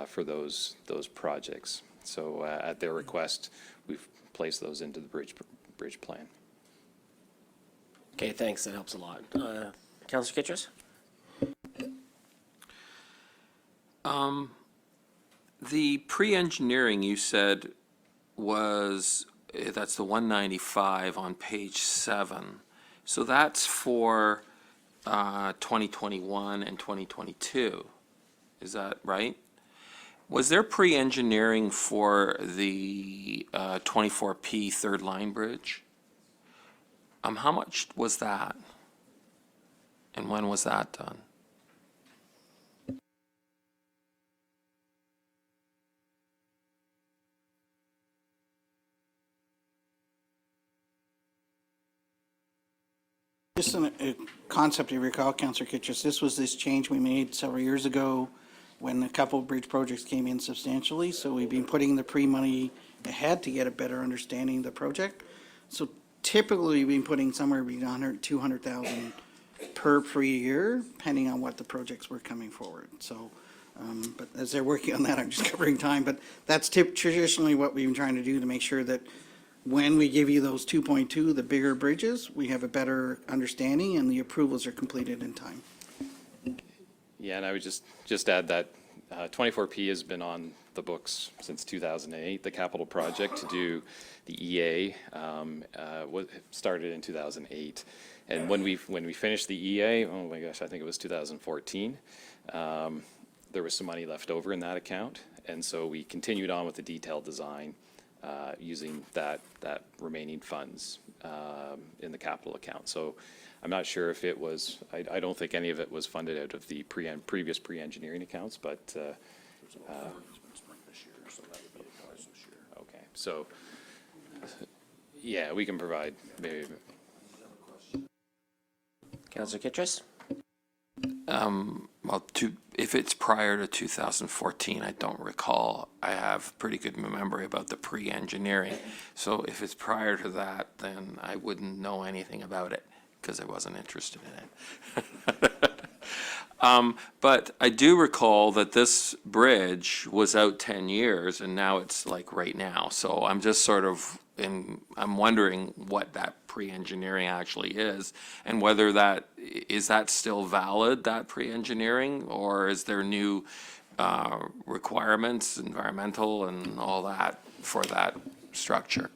for those projects. So at their request, we've placed those into the bridge plan. Okay, thanks. That helps a lot. Councillor Kitchers? The pre-engineering you said that's the 195 on page 7. So that's for 2021 and 2022. Is that right? Was there pre-engineering for the 24P third line bridge? How much was that? And when was that done? Just a concept you recall, Councillor Kitchers, this change we made several years ago when a couple of bridge projects came in substantially. So we've been putting the pre-money ahead to get a better understanding of the project. So typically we've been putting somewhere between 100, 200,000 per year, depending on what the projects were coming forward. So, but as they're working on that, I'm just covering time. But that's traditionally what we've been trying to do to make sure that when we give you those 2.2, the bigger bridges, we have a better understanding and the approvals are completed in time. Yeah, and I would just add that 24P has been on the books since 2008. The capital project to do the EA started in 2008. And when we finished the EA, oh my gosh, I think it was 2014, there was some money left over in that account. And so we continued on with the detailed design using that remaining funds in the capital account. So I'm not sure if it was, I don't think any of it was funded out of the previous pre-engineering accounts, but. Okay, so, yeah, we can provide maybe. Councillor Kittrus? Well, if it's prior to 2014, I don't recall. I have pretty good memory about the pre-engineering. So if it's prior to that, then I wouldn't know anything about it because I wasn't interested in it. But I do recall that this bridge was out 10 years and now it's like right now. So I'm just sort of I'm wondering what that pre-engineering actually is and whether is that still valid, that pre-engineering, or is there new requirements, environmental and all that for that structure?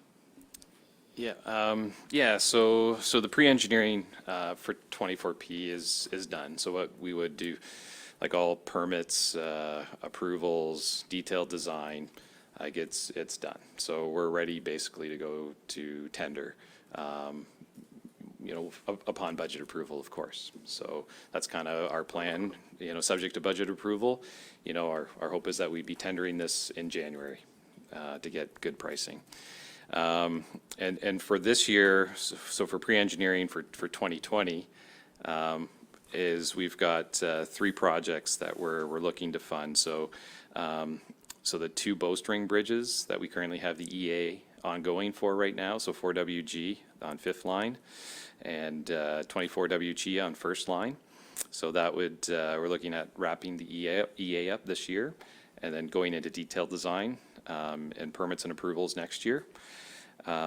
Yeah, so the pre-engineering for 24P is done. So what we would do, like all permits, approvals, detailed design, it's done. So we're ready basically to go to tender, upon budget approval, of course. So that's kind of our plan, subject to budget approval. Our hope is that we'd be tendering this in January to get good pricing. And for this year, so for pre-engineering for 2020, is we've got 3 projects that we're looking to fund. So the 2 bowstring bridges that we currently have the EA ongoing for right now, so 4WG on 5th line and 24WG on 1st line. So that would, we're looking at wrapping the EA up this year and then going into detailed design and permits and approvals next year.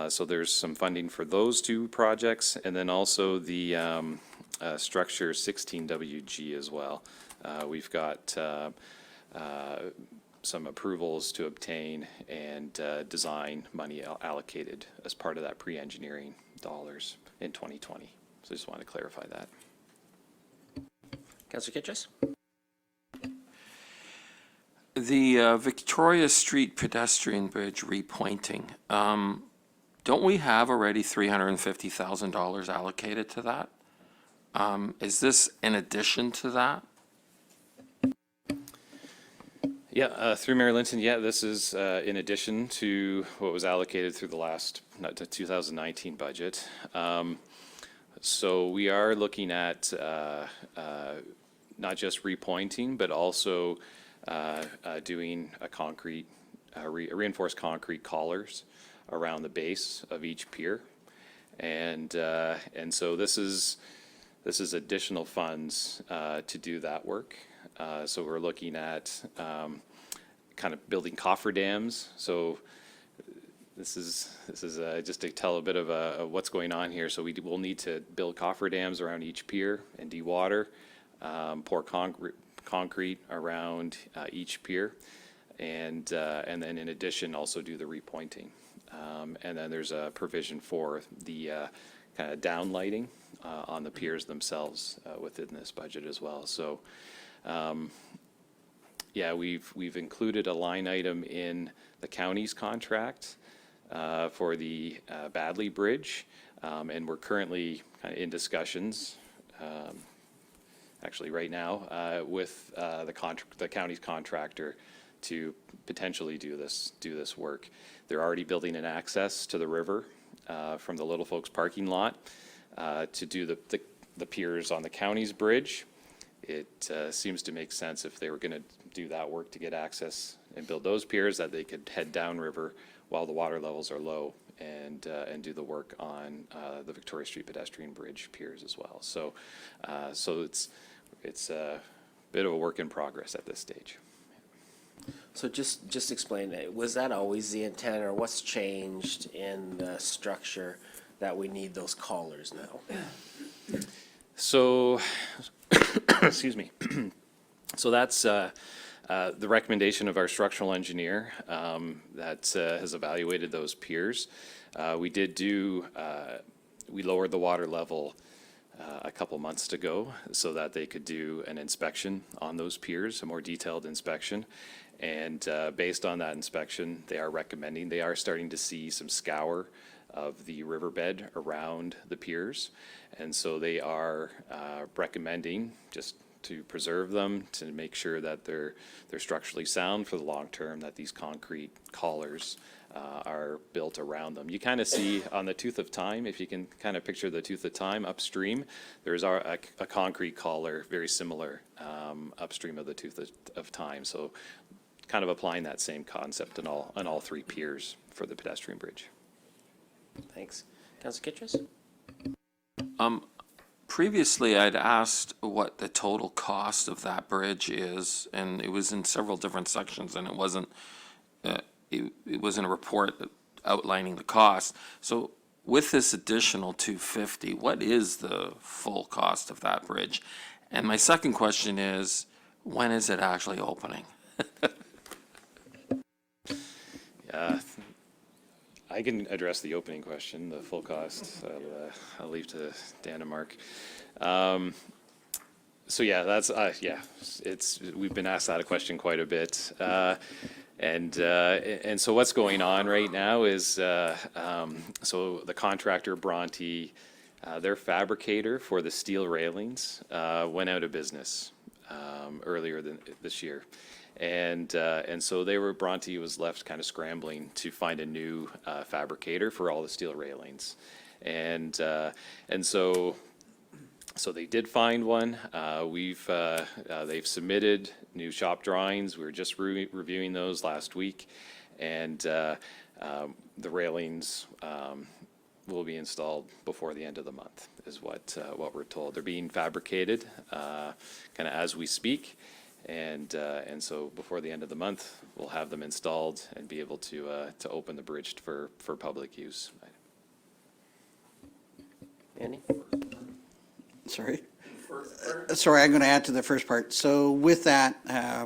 So there's some funding for those 2 projects, and then also the structure 16WG as well. We've got some approvals to obtain and design money allocated as part of that pre-engineering dollars in 2020. So I just wanted to clarify that. Councillor Kittrus? The Victoria Street pedestrian bridge repointing, don't we have already $350,000 allocated to that? Is this in addition to that? Yeah, through Mayor Linton, yeah, this is in addition to what was allocated through the 2019 budget. So we are looking at not just repointing, but also doing a reinforced concrete collars around the base of each pier. And so this is additional funds to do that work. So we're looking at kind of building cofferdams. So this is just to tell a bit of what's going on here. So we will need to build cofferdams around each pier and dewater, pour concrete around each pier, and then in addition also do the repointing. And then there's a provision for the kind of downlighting on the piers themselves within this budget as well. So yeah, we've included a line item in the county's contract for the Badley Bridge, and we're currently kind of in discussions, actually right now, with the county's contractor to potentially do this work. They're already building an access to the river from the Little Folks parking lot to do the piers on the county's bridge. It seems to make sense if they were going to do that work to get access and build those piers that they could head downriver while the water levels are low and do the work on the Victoria Street pedestrian bridge piers as well. So it's a bit of a work in progress at this stage. So just explain it. Was that always the intent, or what's changed in the structure that we need those collars now? So, excuse me. So that's The recommendation of our structural engineer that has evaluated those piers, we did do, we lowered the water level a couple months ago so that they could do an inspection on those piers, a more detailed inspection. And based on that inspection, they are recommending, they are starting to see some scour of the riverbed around the piers. And so they are recommending, just to preserve them, to make sure that they're structurally sound for the long term, that these concrete collars are built around them. You kind of see on the Tooth of Time, if you can kind of picture the Tooth of Time upstream, there's a concrete collar very similar upstream of the Tooth of Time. So kind of applying that same concept on all three piers for the pedestrian bridge. Thanks. Councilor Kitchus? Previously, I'd asked what the total cost of that bridge is, and it was in several different sections, and it wasn't a report outlining the cost. So with this additional 250, what is the full cost of that bridge? And my second question is, when is it actually opening? I can address the opening question, the full cost. I'll leave to Dan and Mark. So yeah, that's we've been asked that question quite a bit, and so what's going on right now is so the contractor Bronte, their fabricator for the steel railings went out of business earlier this year. And so Bronte was left kind of scrambling to find a new fabricator for all the steel railings. And so they did find one. They've submitted new shop drawings. We were just reviewing those last week. And the railings will be installed before the end of the month, is what we're told. They're being fabricated kind of as we speak. And so before the end of the month, we'll have them installed and be able to open the bridge for public use. Andy? Sorry. Sorry, I'm going to add to the first part. So with that,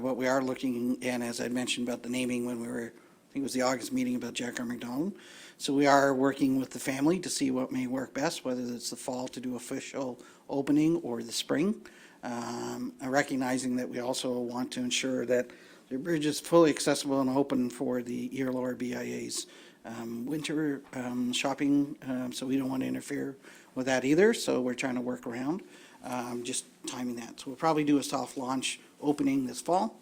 what we are looking, and as I mentioned about the naming when we were, I think it was the August meeting about Jack R. McDonald. So we are working with the family to see what may work best, whether it's the fall to do official opening or the spring. Recognizing that we also want to ensure that the bridge is fully accessible and open for the ERLO BIA's winter shopping, so we don't want to interfere with that either, so we're trying to work around just timing that. So we'll probably do a soft launch opening this fall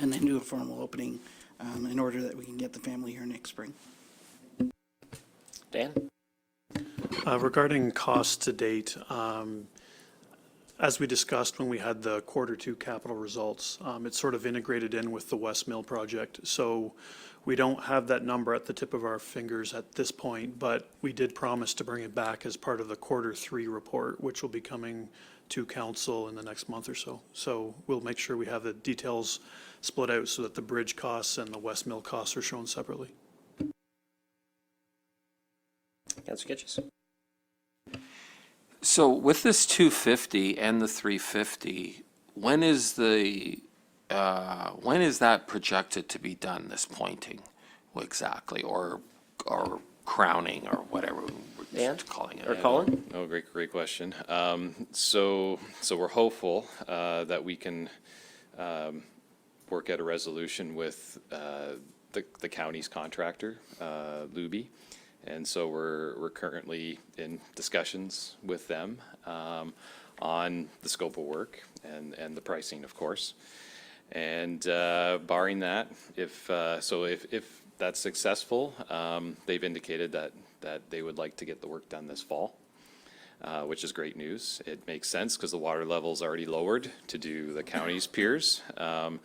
and then do a formal opening in order that we can get the family here next spring. Dan? Regarding costs to date, as we discussed when we had the Q2 capital results, it's sort of integrated in with the West Mill project. So we don't have that number at the tip of our fingers at this point, but we did promise to bring it back as part of the Q3 report, which will be coming to council in the next month or so. So we'll make sure we have the details split out so that the bridge costs and the West Mill costs are shown separately. Councilor Kitchus? So with this 250 and the 350, when is that projected to be done, this pointing exactly, or crowning, or whatever Dan? we're calling it? Or Colin? Oh, great question. So we're hopeful that we can work out a resolution with the county's contractor, Luby. And so we're currently in discussions with them on the scope of work and the pricing, of course. And barring that, if that's successful, they've indicated that they would like to get the work done this fall, which is great news. It makes sense because the water level's already lowered to do the county's piers, and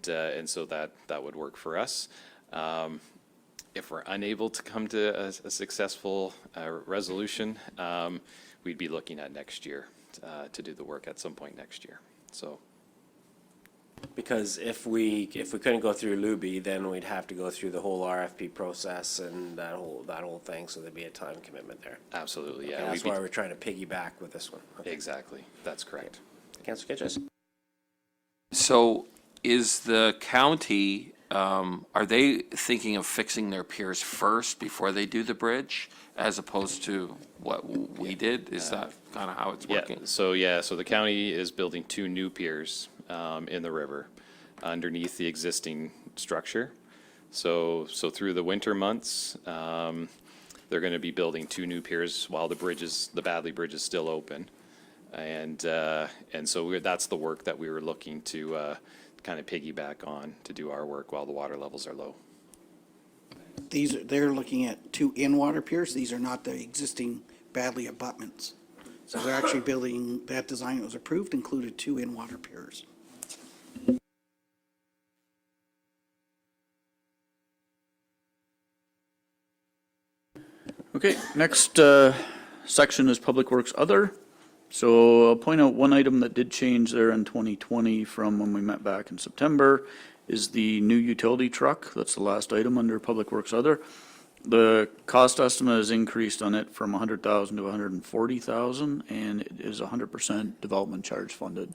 so that would work for us. If we're unable to come to a successful resolution, we'd be looking at next year to do the work at some point next year. So, Because if we couldn't go through Luby, then we'd have to go through the whole RFP process and that whole thing, so there'd be a time commitment there. absolutely, yeah. Okay, that's we'd be- why we're trying to piggyback with this one. Okay. Exactly, that's correct. Councilor Kitchus? So is the county, are they thinking of fixing their piers first before they do the bridge, as opposed to what we did? Is that kind of how it's working? So the county is building 2 new piers in the river underneath the existing structure. So through the winter months, they're going to be building 2 new piers while the Badley Bridge is still open. And so that's the work that we were looking to kind of piggyback on to do our work while the water levels are low. They're looking at 2 in-water piers. These are not the existing Badley abutments. So they're actually building, that design that was approved included 2 in-water piers. Okay, next section is Public Works Other. So I'll point out one item that did change there in 2020 from when we met back in September is the new utility truck. That's the last item under Public Works Other. The cost estimate has increased on it from 100,000 to 140,000, and it is 100% development charge funded.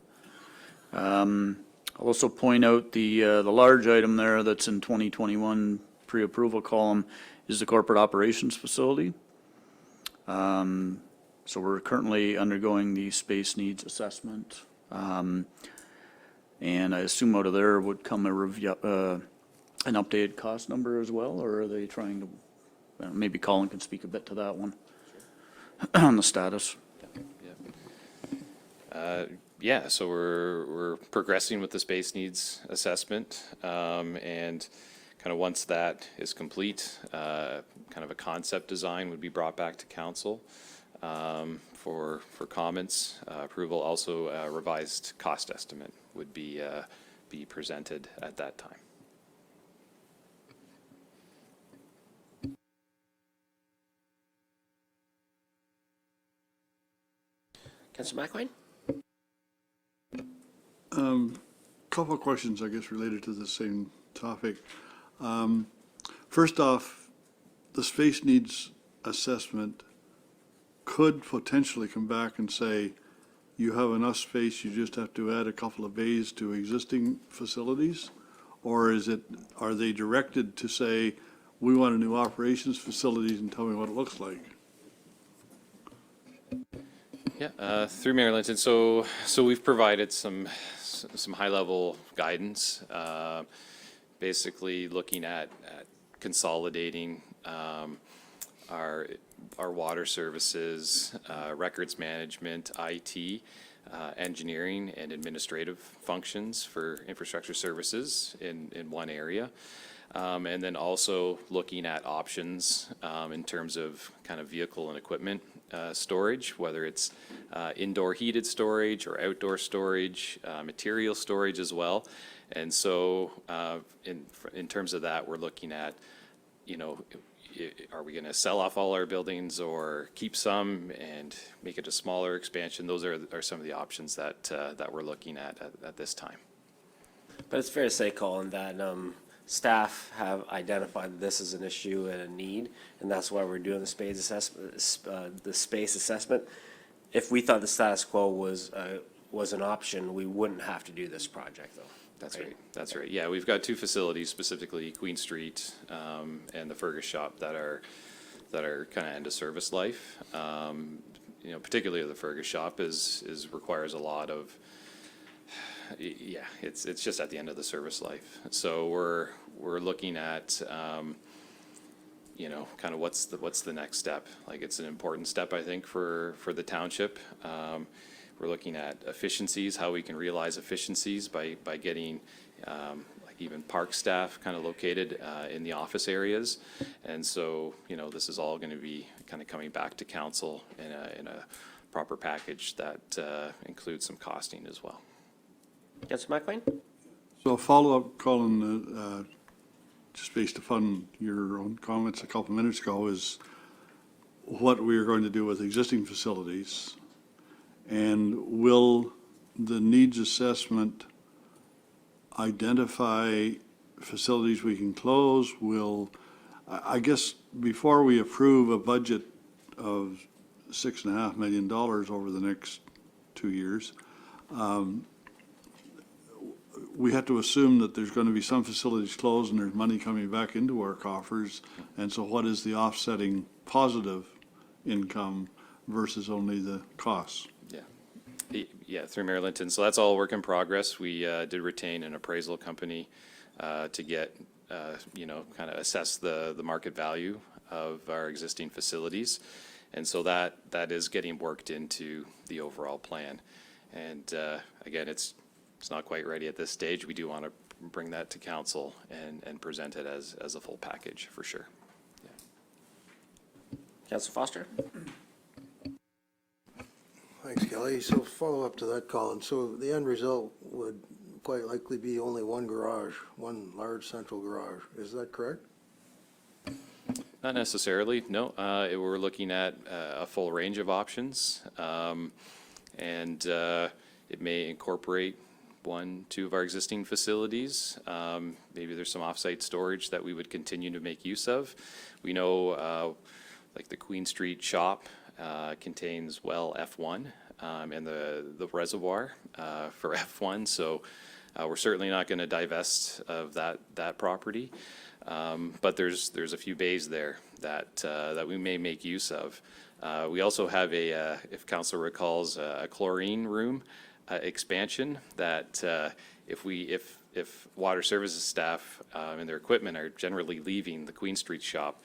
I'll also point out the large item there that's in 2021 pre-approval column is the corporate operations facility. So we're currently undergoing the space needs assessment. And I assume out of there would come a review, an updated cost number as well, or are they trying to, maybe Colin can speak a bit to that one on the status. Yeah, so we're progressing with the space needs assessment, and kind of once that is complete, kind of a concept design would be brought back to council for comments, approval. Also, a revised cost estimate would be presented at that time. Councillor McLean? Couple of questions, I guess, related to the same topic. First off, the space needs assessment could potentially come back and say, you have enough space, you just have to add a couple of bays to existing facilities? Or are they directed to say, we want a new operations facilities and tell me what it looks like? Yeah, through Mayor Linton. So we've provided some high-level guidance, basically looking at consolidating our water services, records management, IT, engineering, and administrative functions for infrastructure services in one area. And then also looking at options in terms of kind of vehicle and equipment storage, whether it's indoor heated storage or outdoor storage, material storage as well. And so in terms of that, we're looking at, are we going to sell off all our buildings or keep some and make it a smaller expansion? Those are some of the options that we're looking at this time. But it's fair to say, Colin, that staff have identified that this is an issue and a need, and that's why we're doing the space assessment. If we thought the status quo was an option, we wouldn't have to do this project, though. That's right. Yeah, we've got 2 facilities, specifically Queen Street and the Fergus shop, that are kind of end of service life. Particularly the Fergus shop requires a lot of. Yeah, it's just at the end of the service life. So we're looking at kind of what's the next step. Like, it's an important step, I think, for the township. We're looking at efficiencies, how we can realize efficiencies by getting like even park staff kind of located in the office areas. And so, this is all going to be kind of coming back to council in a proper package that includes some costing as well. Councillor McLean? So a follow-up, Colin, just based upon your own comments a couple minutes ago, is what we are going to do with existing facilities. And will the needs assessment identify facilities we can close? I guess before we approve a budget of $6.5 million over the next 2 years, we have to assume that there's going to be some facilities closed and there's money coming back into our coffers. And so what is the offsetting positive income versus only the costs? Yeah, through Mayor Linton. So that's all work in progress. We did retain an appraisal company to get, kind of assess the market value of our existing facilities. And so that is getting worked into the overall plan. And again, it's not quite ready at this stage. We do want to bring that to council and present it as a full package for sure. Councillor Foster? Thanks, Kelly. So follow up to that, Colin. So the end result would quite likely be only one garage, one large central garage. Is that correct? Not necessarily, no. We're looking at a full range of options. And it may incorporate 1, 2 of our existing facilities. Maybe there's some off-site storage that we would continue to make use of. We know, like the Queen Street shop contains well F1 and the reservoir for F1. So we're certainly not going to divest of that property. But there's a few bays there that we may make use of. We also have if council recalls, a chlorine room expansion that if water services staff and their equipment are generally leaving the Queen Street shop,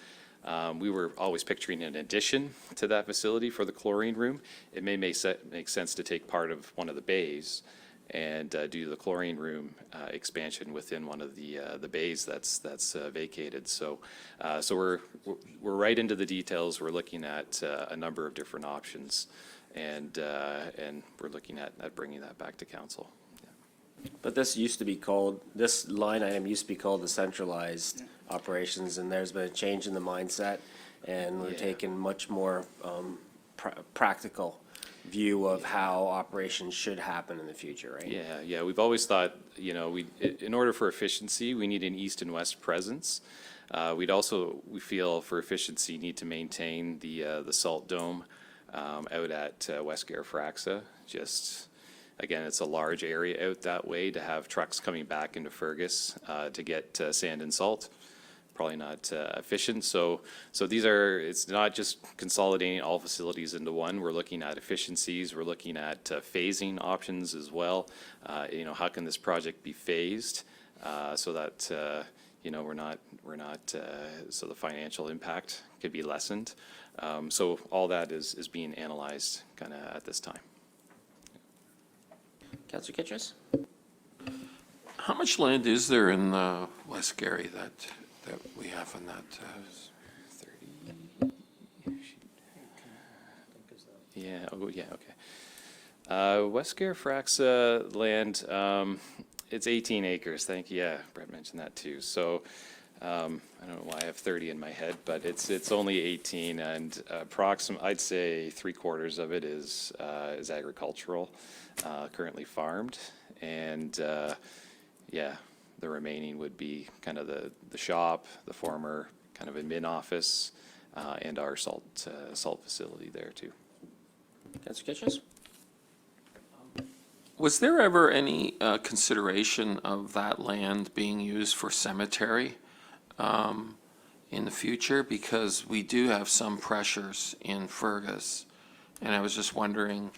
we were always picturing an addition to that facility for the chlorine room. It may make sense to take part of one of the bays and do the chlorine room expansion within one of the bays that's vacated. So we're right into the details. We're looking at a number of different options, and we're looking at bringing that back to council. But this line item used to be called the centralized operations, and there's been a change in the mindset, and we're taking much more practical view of how operations should happen in the future, right? Yeah. We've always thought, in order for efficiency, we need an east and west presence. We feel for efficiency, need to maintain the salt dome out at West Garifraxa. Just, again, it's a large area out that way to have trucks coming back into Fergus to get sand and salt. Probably not efficient. So it's not just consolidating all facilities into one. We're looking at efficiencies. We're looking at phasing options as well. How can this project be phased so that we're not so the financial impact could be lessened. So all that is being analyzed kind of at this time. Councillor Kitchers? How much land is there in West Gary that we have in that? 30. Yeah. Oh, yeah. Okay. West Garifraxa land. It's 18 acres. Thank you. Yeah, Brett mentioned that too. So I don't know why I have 30 in my head, but it's only 18, and I'd say 3/4 of it is agricultural, currently farmed, and the remaining would be kind of the shop, the former kind of admin office, and our salt facility there too. Councillor Kitchens? Was there ever any consideration of that land being used for cemetery in the future? Because we do have some pressures in Fergus, and I was just wondering,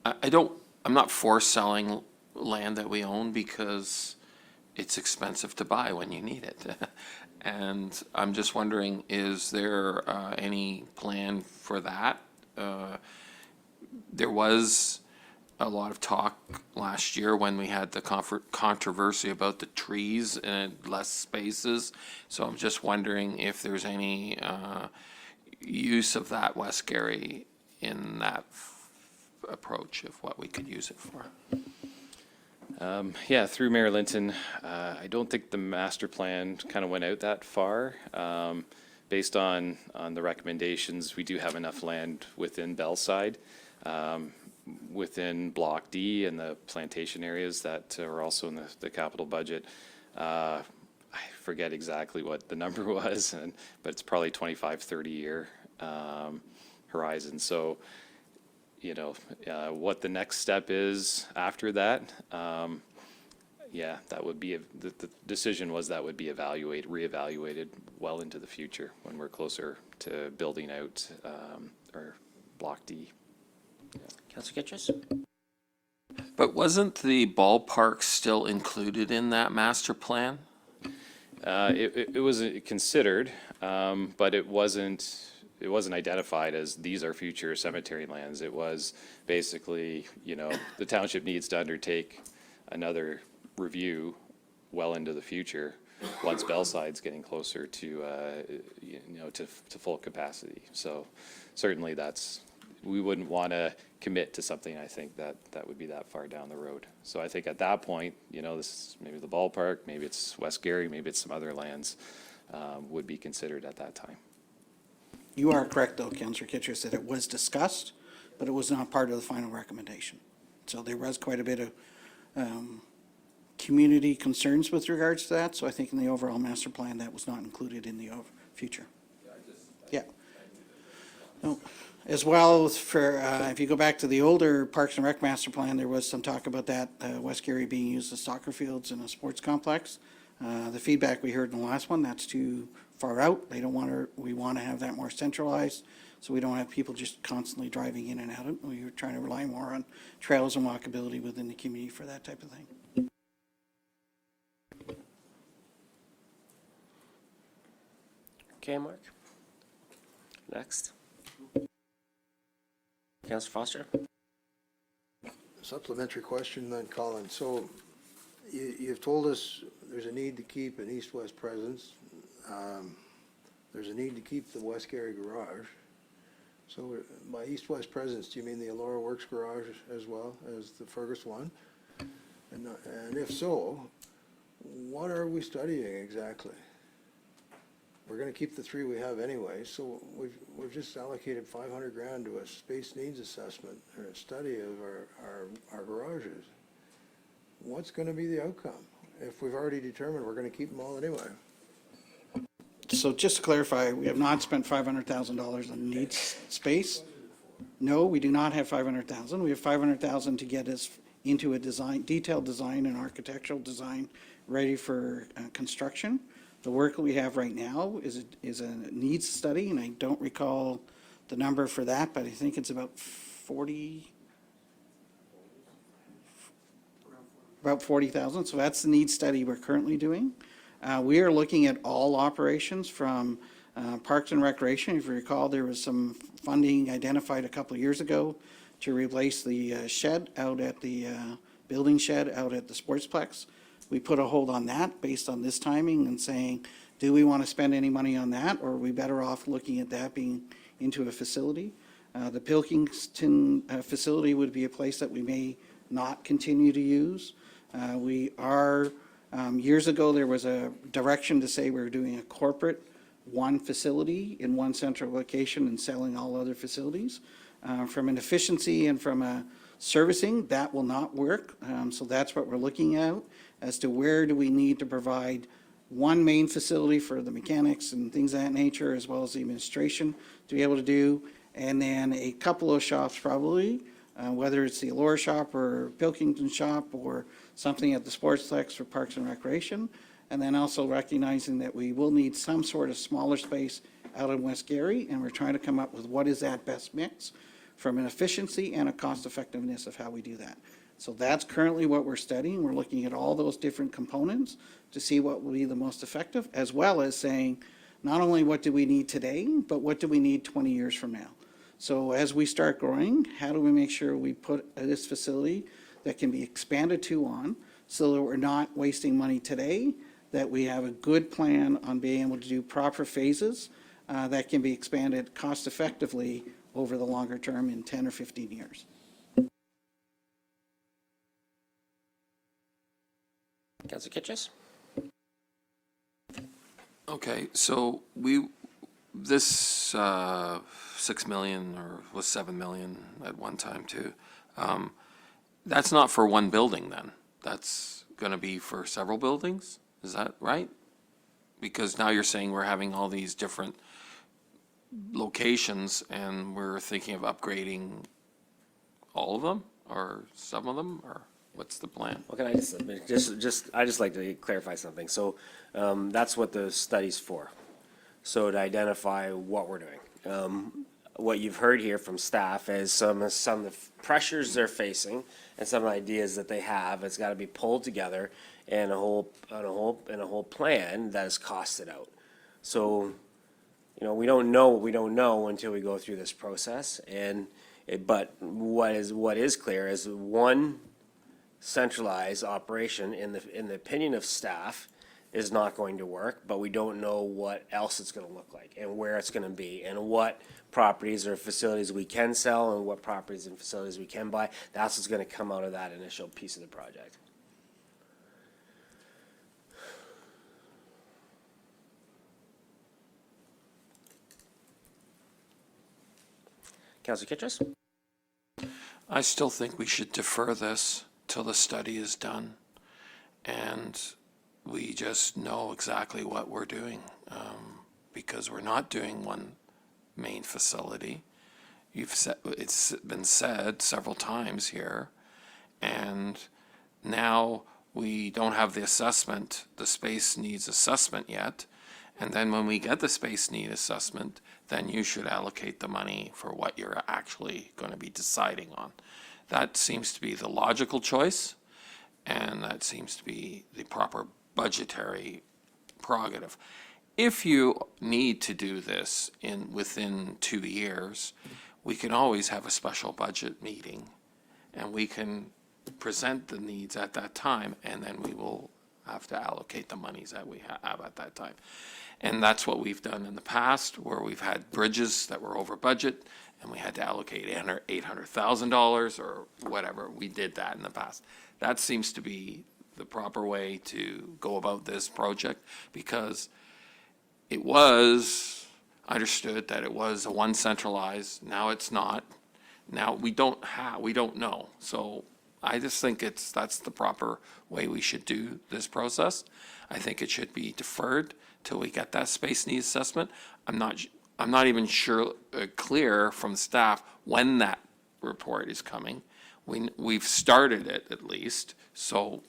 I'm not for selling land that we own because it's expensive to buy when you need it. And I'm just wondering, is there any plan for that? There was a lot of talk last year when we had the controversy about the trees and less spaces. So I'm just wondering if there's any use of that West Gary in that approach of what we could use it for. Through Mayor Linton, I don't think the master plan kind of went out that far. Based on the recommendations, we do have enough land within Bellside, within Block D and the plantation areas that are also in the capital budget. I forget exactly what the number was, but it's probably 25, 30-year horizon. So, what the next step is after that, yeah, that would be, the decision was that would be reevaluated well into the future when we're closer to building out our Block D. Councillor Kitchers? But wasn't the ballpark still included in that master plan? It was considered, but it wasn't identified as these are future cemetery lands. It was basically, the township needs to undertake another review well into the future once Bellside's getting closer to, to full capacity. So certainly we wouldn't want to commit to something, I think, that would be that far down the road. So I think at that point, this is maybe the ballpark, maybe it's West Gary, maybe it's some other lands would be considered at that time. You are correct, though, Councillor Kitchers, that it was discussed, but it was not part of the final recommendation. So there was quite a bit of community concerns with regards to that, so I think in the overall master plan, that was not included in the future. Yeah. No. As well for, if you go back to the older Parks and Rec master plan, there was some talk about that, West Gary being used as soccer fields and a sports complex. The feedback we heard in the last one, that's too far out. They don't want to, we want to have that more centralized, so we don't have people just constantly driving in and out of it. We were trying to rely more on trails and walkability within the community for that type of thing. Okay, Mark. Next. Councillor Foster? Supplementary question then, Colin. So you've told us there's a need to keep an east-west presence. There's a need to keep the West Gary garage. So by east-west presence, do you mean the Elora Works garage as well as the Fergus one? And if so, what are we studying exactly? We're gonna keep the three we have anyway, so we've just allocated 500 grand to a space needs assessment or a study of our garages. What's gonna be the outcome if we've already determined we're gonna keep them all anyway? So just to clarify, we have not spent $500,000 on needs space. No, we do not have 500,000. We have 500,000 to get us into a design, detailed design and architectural design ready for construction. The work that we have right now is a needs study, and I don't recall the number for that, but I think it's about 40,000. So that's the needs study we're currently doing. We are looking at all operations from Parks and Recreation. If you recall, there was some funding identified a couple of years ago to replace the shed out at the building shed out at the Sportsplex. We put a hold on that based on this timing and saying, do we want to spend any money on that, or are we better off looking at that being into a facility? The Pilkington facility would be a place that we may not continue to use. We are, years ago, there was a direction to say we were doing a corporate one facility in one central location and selling all other facilities. From an efficiency and from a servicing, that will not work. So that's what we're looking at as to where do we need to provide one main facility for the mechanics and things of that nature, as well as the administration to be able to do, and then a couple of shops probably, whether it's the Elora shop or Pilkington shop or something at the Sportsplex for Parks and Recreation, and then also recognizing that we will need some sort of smaller space out in West Gary, and we're trying to come up with what is that best mix from an efficiency and a cost effectiveness of how we do that. So that's currently what we're studying. We're looking at all those different components to see what will be the most effective, as well as saying, not only what do we need today, but what do we need 20 years from now? So as we start growing, how do we make sure we put this facility that can be expanded to on, so that we're not wasting money today, that we have a good plan on being able to do proper phases that can be expanded cost effectively over the longer term in 10 or 15 years. Councillor Kitchers? Okay, so this 6 million, or was 7 million at one time too, that's not for one building then? That's gonna be for several buildings? Is that right? Because now you're saying we're having all these different locations and we're thinking of upgrading all of them or some of them, or? What's the plan? Well, can I I just like to clarify something. So, that's what the study's for. So to identify what we're doing. What you've heard here from staff is some of the pressures they're facing and some of the ideas that they have. It's got to be pulled together in a whole plan that is costed out. So, we don't know what we don't know until we go through this process. But what is clear is one centralized operation in the opinion of staff is not going to work, but we don't know what else it's going to look like and where it's going to be and what properties or facilities we can sell and what properties and facilities we can buy. That's what's going to come out of that initial piece of the project. Councilor Kitchus? I still think we should defer this till the study is done and we just know exactly what we're doing, because we're not doing one main facility. It's been said several times here, and now we don't have the assessment, the space needs assessment yet. And then when we get the space need assessment, then you should allocate the money for what you're actually going to be deciding on. That seems to be the logical choice, and that seems to be the proper budgetary prerogative. If you need to do this within 2 years, we can always have a special budget meeting, and we can present the needs at that time, and then we will have to allocate the monies that we have at that time. And that's what we've done in the past, where we've had bridges that were over budget, and we had to allocate $800,000 or whatever. We did that in the past. That seems to be the proper way to go about this project, because it was understood that it was a one centralized. Now it's not. Now we don't know. So I just think that's the proper way we should do this process. I think it should be deferred till we get that space needs assessment. I'm not even sure clear from staff when that report is coming. We've started it at least. So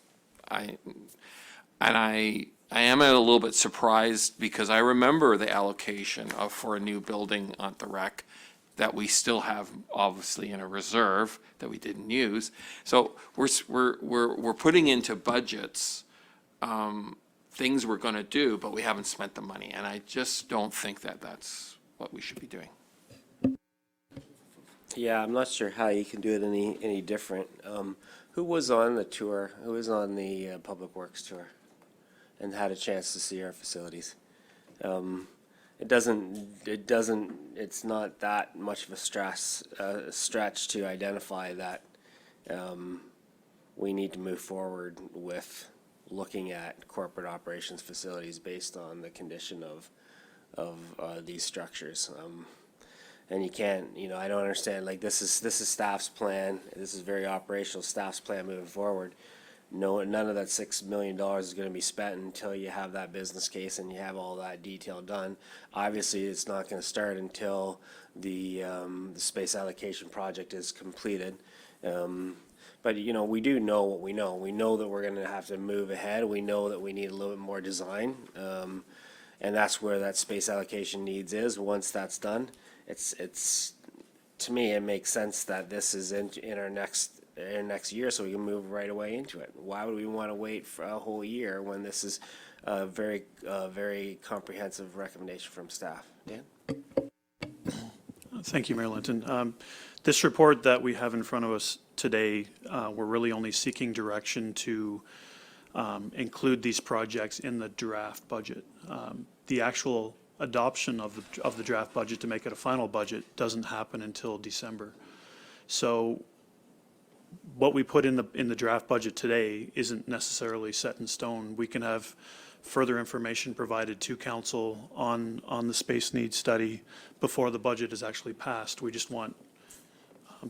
I am a little bit surprised, because I remember the allocation for a new building at the rec that we still have obviously in a reserve that we didn't use. So we're putting into budgets things we're going to do, but we haven't spent the money, and I just don't think that that's what we should be doing. Yeah, I'm not sure how you can do it any different. Who was on the tour? Who was on the Public Works tour and had a chance to see our facilities? It's not that much of a stretch to identify that we need to move forward with looking at corporate operations facilities based on the condition of these structures. And you can't, I don't understand, like, this is staff's plan. This is very operational staff's plan moving forward. No, none of that $6 million is going to be spent until you have that business case and you have all that detail done. Obviously, it's not going to start until the space allocation project is completed. But, we do know what we know. We know that we're going to have to move ahead. We know that we need a little bit more design. And that's where that space allocation needs is. Once that's done, it's to me, it makes sense that this is in our next year, so we can move right away into it. Why would we want to wait for a whole year when this is a very comprehensive recommendation from staff? Dan? Thank you, Mayor Linton. This report that we have in front of us today, we're really only seeking direction to include these projects in the draft budget. The actual adoption of the draft budget to make it a final budget doesn't happen until December. So what we put in the draft budget today isn't necessarily set in stone. We can have further information provided to council on the space needs study before the budget is actually passed. We just want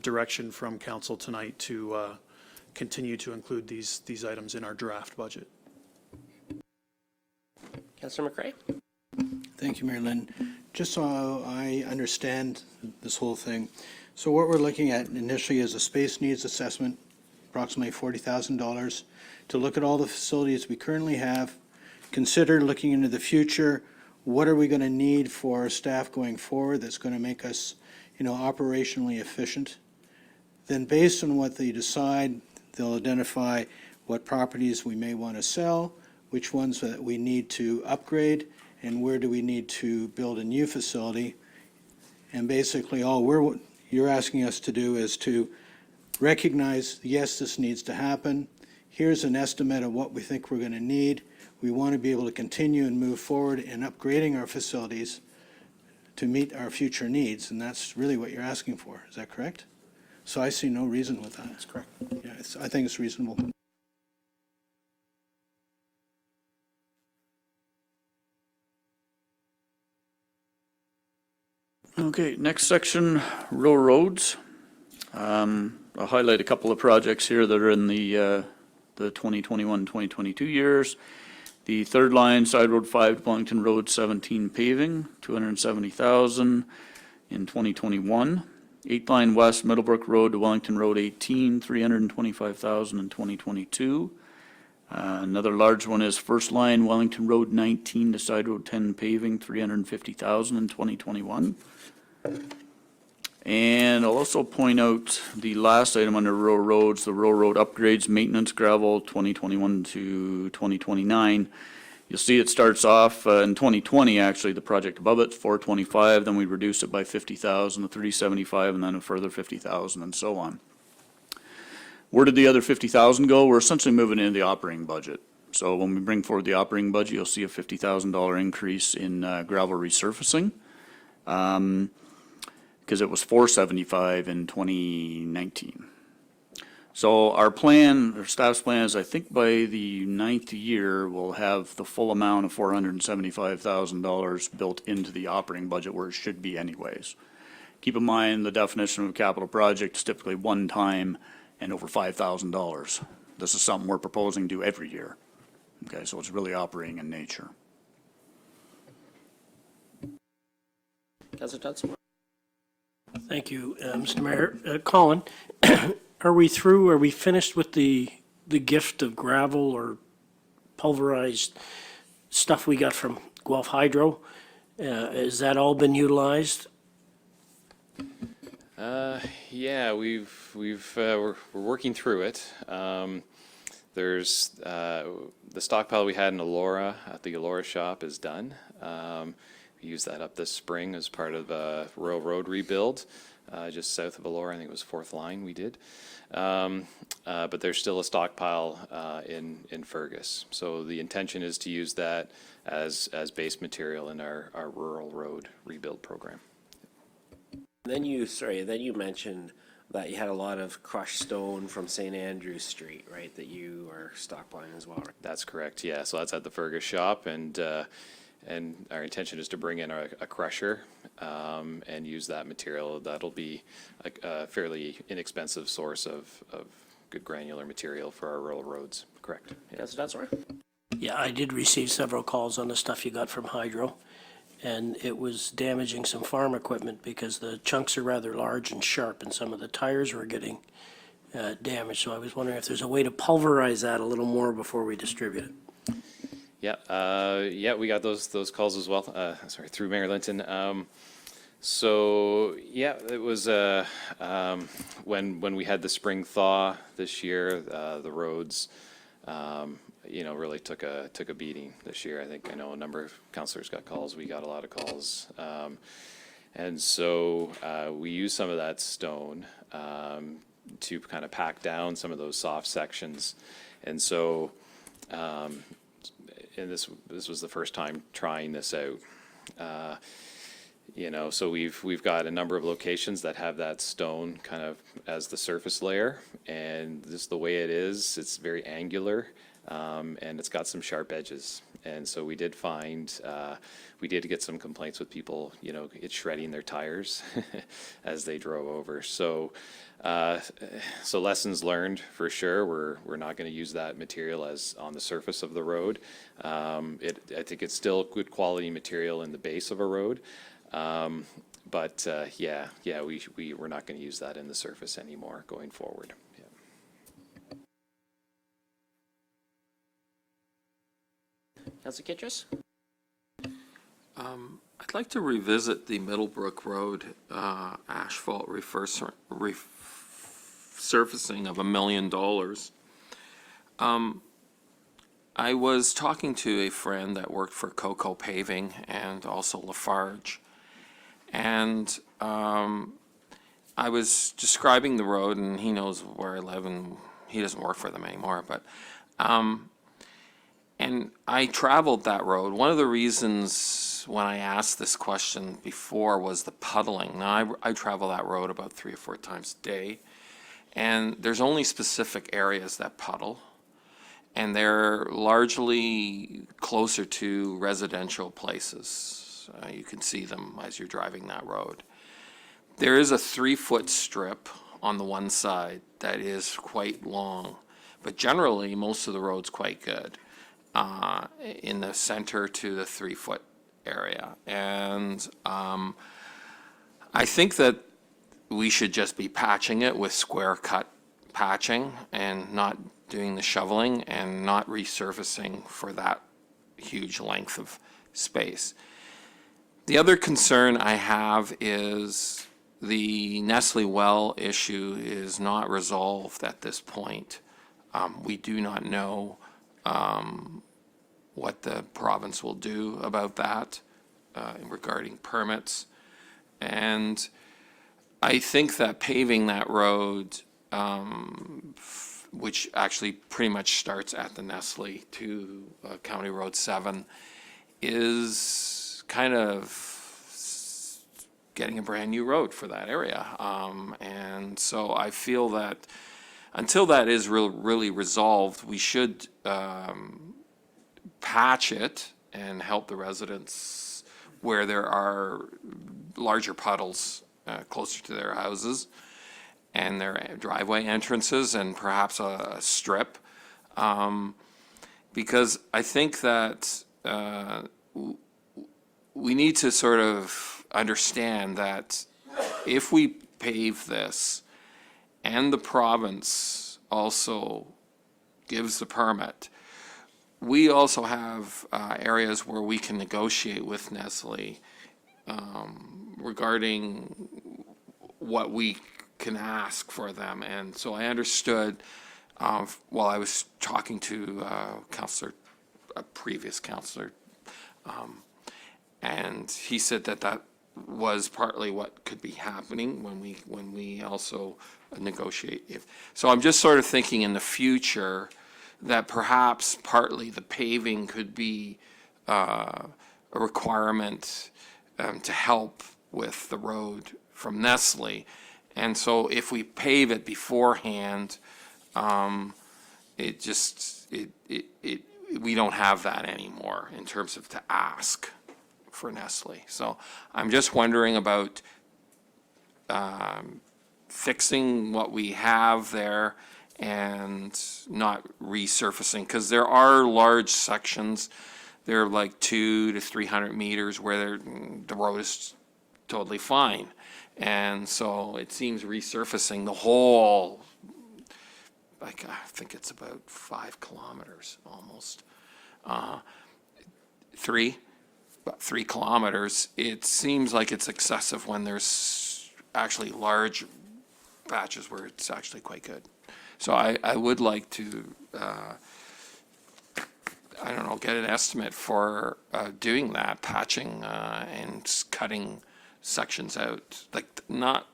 direction from council tonight to continue to include these items in our draft budget. Councilor McCray? Thank you, Mayor Lynn. Just so I understand this whole thing, so what we're looking at initially is a space needs assessment approximately $40,000, to look at all the facilities we currently have, consider looking into the future. What are we going to need for our staff going forward that's going to make us, operationally efficient? Then based on what they decide, they'll identify what properties we may want to sell, which ones that we need to upgrade, and where do we need to build a new facility. And basically, all you're asking us to do is to recognize, yes, this needs to happen. Here's an estimate of what we think we're going to need. We want to be able to continue and move forward in upgrading our facilities to meet our future needs, and that's really what you're asking for. Is that correct? So I see no reason with that. That's correct. Yeah, I think it's reasonable. Okay, next section, rural roads. I'll highlight a couple of projects here that are in the 2021, 2022 years. The third line, Side Road 5 to Wellington Road 17 paving, $270,000 in 2021. Eighth line west, Middlebrook Road to Wellington Road 18, $325,000 in 2022. Another large one is first line, Wellington Road 19 to Side Road 10 paving, $350,000 in 2021. And I'll also point out the last item under rural roads, the rural road upgrades, maintenance gravel, 2021 to 2029. You'll see it starts off in 2020, actually, the project above it's 425, then we reduce it by 50,000 to 375, and then a further 50,000 and so on. Where did the other 50,000 go? We're essentially moving into the operating budget. So when we bring forward the operating budget, you'll see a $50,000 increase in gravel resurfacing. Because it was 475 in 2019. So our plan, our staff's plan is I think by the 9th year, we'll have the full amount of $475,000 built into the operating budget where it should be anyways. Keep in mind the definition of a capital project is typically one time and over $5,000. This is something we're proposing to do every year. Okay, so it's really operating in nature. Councilor Dunsmore. Thank you, Mr. Mayor. Colin, are we finished with the gift of gravel or pulverized stuff we got from Guelph Hydro? Has that all been utilized? Yeah, we're working through it. There's the stockpile we had in Elora at the Elora shop is done. We used that up this spring as part of the rural road rebuild, just south of Elora. I think it was fourth line we did. But there's still a stockpile in Fergus. So the intention is to use that as base material in our rural road rebuild program. Then you mentioned that you had a lot of crushed stone from St. Andrews Street, right, that you are stockpiling as well, right? That's correct, yeah. So that's at the Fergus shop, and our intention is to bring in a crusher and use that material. That'll be a fairly inexpensive source of good granular material for our rural roads, correct? Yeah, so that's right. Yeah, I did receive several calls on the stuff you got from Hydro, and it was damaging some farm equipment because the chunks are rather large and sharp, and some of the tires were getting damaged. So I was wondering if there's a way to pulverize that a little more before we distribute it. Yeah, we got those calls as well. Sorry, through Mayor Linton. So yeah, it was when we had the spring thaw this year, the roads, really took a beating this year. I know a number of councillors got calls. We got a lot of calls, and so we used some of that stone to kind of pack down some of those soft sections, and so. And this was the first time trying this out. So we've got a number of locations that have that stone kind of as the surface layer, and just the way it is, it's very angular, and it's got some sharp edges. And so we did get some complaints with people, it's shredding their tires as they drove over. So lessons learned for sure. We're not going to use that material as on the surface of the road. I think it's still good quality material in the base of a road. But we're not going to use that in the surface anymore going forward. Yeah. Councilor Kitchus? I'd like to revisit the Middlebrook Road asphalt resurfacing of $1 million. I was talking to a friend that worked for Coco Paving and also Lafarge, and I was describing the road, and he knows where I live, and he doesn't work for them anymore, but and I traveled that road. One of the reasons when I asked this question before was the puddling. Now, I travel that road about 3 or 4 times a day, and there's only specific areas that puddle, and they're largely closer to residential places. You can see them as you're driving that road. There is a 3-foot strip on the one side that is quite long, but generally, most of the road's quite good. In the center to the 3-foot area. And I think that we should just be patching it with square cut patching and not doing the shoveling and not resurfacing for that huge length of space. The other concern I have is the Nestle well issue is not resolved at this point. We do not know what the province will do about that regarding permits. And I think that paving that road, which actually pretty much starts at the Nestle to County Road 7, is kind of getting a brand new road for that area. And so I feel that until that is really resolved, we should patch it and help the residents where there are larger puddles closer to their houses and their driveway entrances, and perhaps a strip. Because I think that we need to sort of understand that if we pave this and the province also gives the permit, we also have areas where we can negotiate with Nestle regarding what we can ask for them. And so I understood while I was talking to a previous councillor, and he said that that was partly what could be happening when we also negotiate. So I'm just sort of thinking in the future that perhaps partly the paving could be a requirement to help with the road from Nestle. And so if we pave it beforehand, we don't have that anymore in terms of to ask for Nestle. So I'm just wondering about fixing what we have there and not resurfacing, because there are large sections, they're like 200 to 300 meters where the road is totally fine. And so it seems resurfacing the whole, like I think it's about 5 kilometers almost. About 3 kilometers, it seems like it's excessive when there's actually large patches where it's actually quite good. So I would like to, I don't know, get an estimate for doing that, patching and cutting sections out, like not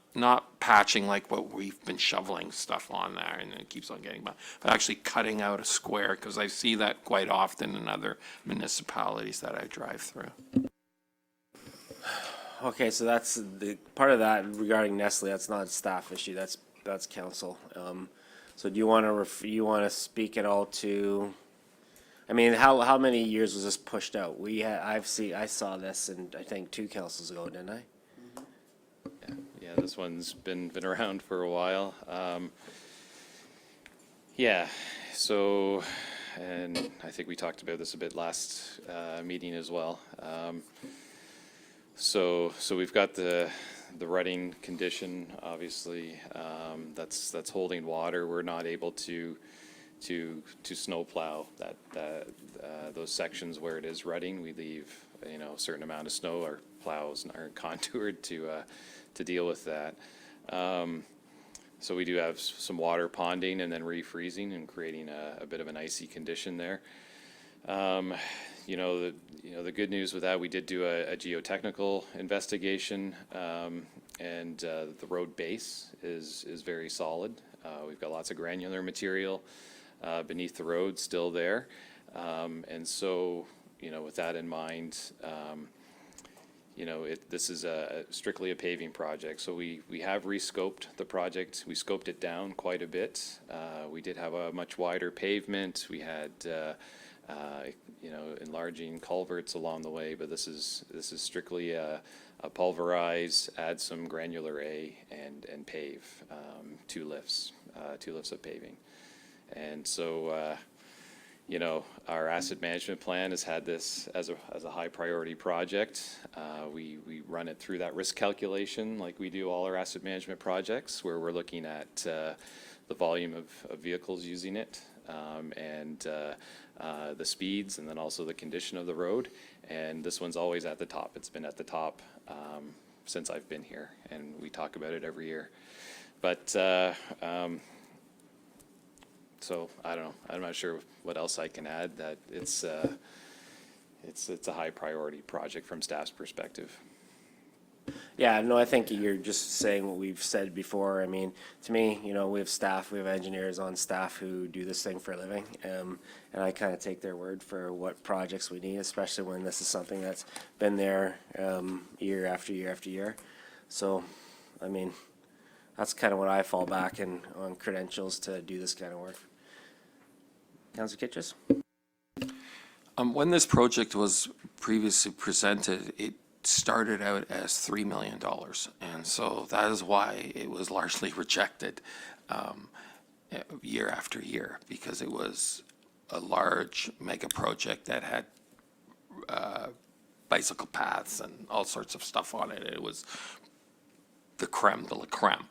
patching like what we've been shoveling stuff on there and it keeps on getting by, but actually cutting out a square, because I see that quite often in other municipalities that I drive through. Okay, so that's the part of that regarding Nestle. That's not a staff issue. That's council. So do you want to speak at all to? I mean, how many years was this pushed out? I saw this, and I think 2 councils ago, didn't I? Yeah, this one's been around for a while. Yeah, so, and I think we talked about this a bit last meeting as well. So we've got the rutting condition, obviously, that's holding water. We're not able to to snowplow those sections where it is rutting. We leave, a certain amount of snow. Our plows aren't contoured to deal with that. So we do have some water ponding and then refreezing and creating a bit of an icy condition there. The good news with that, we did do a geotechnical investigation, and the road base is very solid. We've got lots of granular material beneath the road still there. And so, with that in mind, this is strictly a paving project. So we have rescoped the project. We scoped it down quite a bit. We did have a much wider pavement. We had enlarging culverts along the way, but this is strictly a pulverize, add some granular A and pave, 2 lifts of paving. And so, our asset management plan has had this as a high priority project. We run it through that risk calculation like we do all our asset management projects, where we're looking at the volume of vehicles using it, and the speeds, and then also the condition of the road. And this one's always at the top. It's been at the top since I've been here, and we talk about it every year. But so I don't know. I'm not sure what else I can add. That it's a high priority project from staff's perspective. Yeah, no, I think you're just saying what we've said before. I mean, to me, we have staff, we have engineers on staff who do this thing for a living. And I kind of take their word for what projects we need, especially when this is something that's been there year after year after year. So, I mean, that's kind of what I fall back on credentials to do this kind of work. Councilor Kitchus? When this project was previously presented, it started out as $3 million. And so that is why it was largely rejected year after year, because it was a large mega project that had bicycle paths and all sorts of stuff on it. It was the creme de la creme.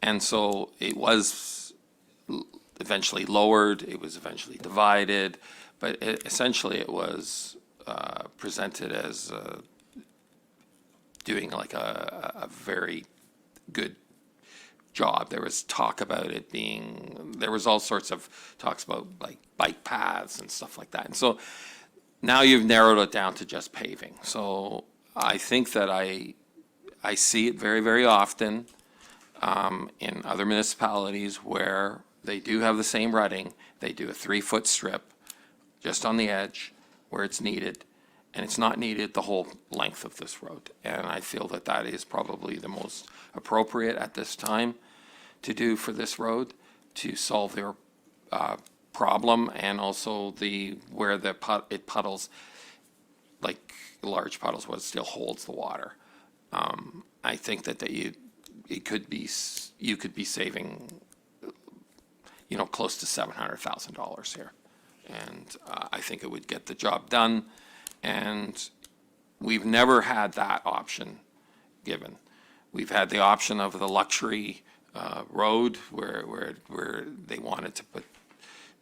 And so it was eventually lowered, it was eventually divided, but essentially it was presented as doing like a very good job. There was talk about it being, there was all sorts of talks about like bike paths and stuff like that. And so now you've narrowed it down to just paving. So I think that I see it very, very often in other municipalities where they do have the same rutting. They do a 3-foot strip just on the edge where it's needed, and it's not needed the whole length of this road. And I feel that that is probably the most appropriate at this time to do for this road to solve their problem, and also where it puddles, like large puddles where it still holds the water. I think that you could be saving, close to $700,000 here. And I think it would get the job done. And we've never had that option given. We've had the option of the luxury road where they wanted to put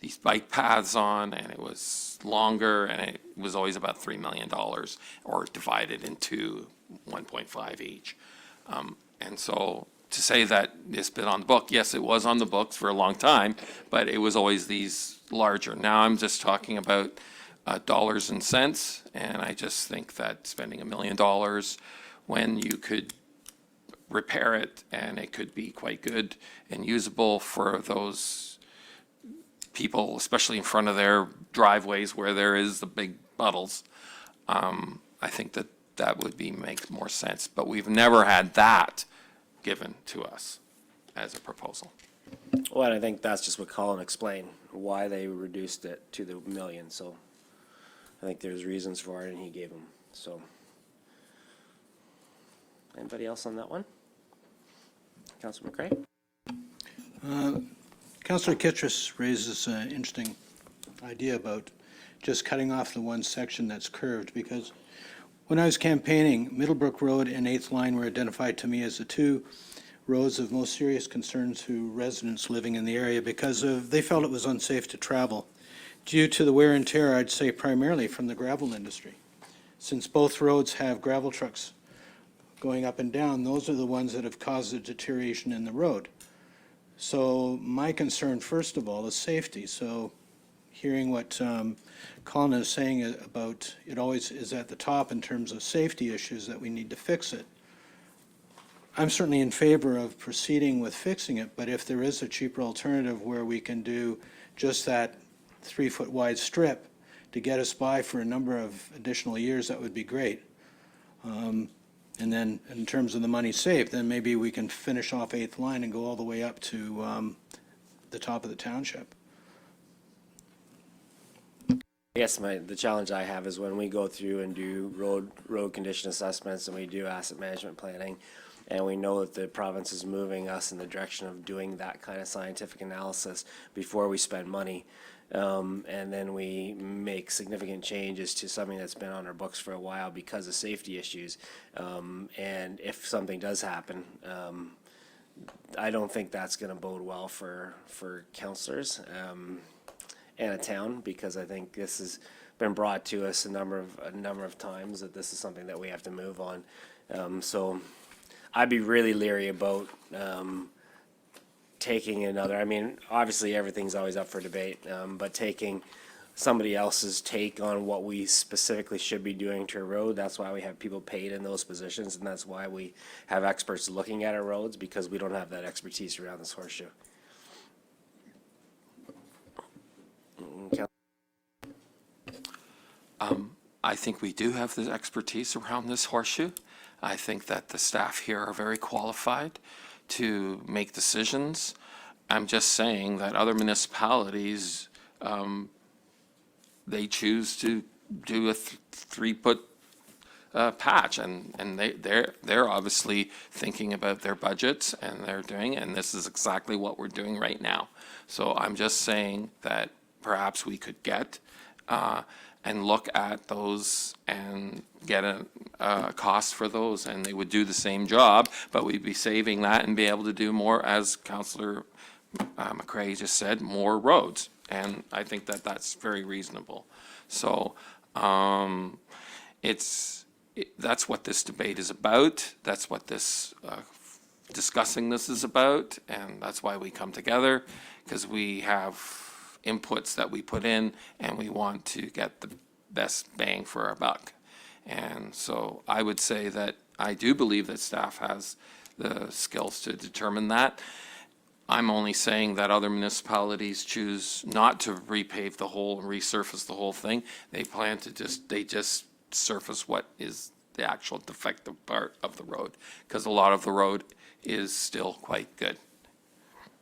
these bike paths on, and it was longer, and it was always about $3 million, or divided into 1.5 each. And so to say that it's been on the book, yes, it was on the books for a long time, but it was always these larger. Now I'm just talking about dollars and cents, and I just think that spending $1 million when you could repair it and it could be quite good and usable for those people, especially in front of their driveways where there is the big puddles, I think that would make more sense. But we've never had that given to us as a proposal. Well, and I think that's just what Colin explained, why they reduced it to the $1 million. So I think there's reasons for it, and he gave them. So anybody else on that one? Councilor McCray? Councillor Kitchus raises an interesting idea about just cutting off the one section that's curved, because when I was campaigning, Middlebrook Road and 8th Line were identified to me as the two roads of most serious concern to residents living in the area because they felt it was unsafe to travel due to the wear and tear, I'd say primarily from the gravel industry. Since both roads have gravel trucks going up and down, those are the ones that have caused the deterioration in the road. So my concern, first of all, is safety. So hearing what Colin is saying about it always is at the top in terms of safety issues that we need to fix it. I'm certainly in favor of proceeding with fixing it, but if there is a cheaper alternative where we can do just that 3-foot wide strip to get us by for a number of additional years, that would be great. And then in terms of the money saved, then maybe we can finish off 8th line and go all the way up to the top of the township. I guess the challenge I have is when we go through and do road condition assessments and we do asset management planning, and we know that the province is moving us in the direction of doing that kind of scientific analysis before we spend money. And then we make significant changes to something that's been on our books for a while because of safety issues. And if something does happen, I don't think that's going to bode well for councillors and a town, because I think this has been brought to us a number of times that this is something that we have to move on. So I'd be really leery about taking another, I mean, obviously everything's always up for debate, but taking somebody else's take on what we specifically should be doing to a road. That's why we have people paid in those positions, and that's why we have experts looking at our roads, because we don't have that expertise around this horseshoe. I think we do have the expertise around this horseshoe. I think that the staff here are very qualified to make decisions. I'm just saying that other municipalities, they choose to do a 3-foot patch, and they're obviously thinking about their budgets, and they're doing it, and this is exactly what we're doing right now. So I'm just saying that perhaps we could get and look at those and get a cost for those, and they would do the same job, but we'd be saving that and be able to do more, as Councillor McCray just said, more roads. And I think that that's very reasonable. So that's what this debate is about. That's what this discussing this is about, and that's why we come together, because we have inputs that we put in, and we want to get the best bang for our buck. And so I would say that I do believe that staff has the skills to determine that. I'm only saying that other municipalities choose not to repave the whole and resurface the whole thing. They plan to just surface what is the actual defective part of the road, because a lot of the road is still quite good.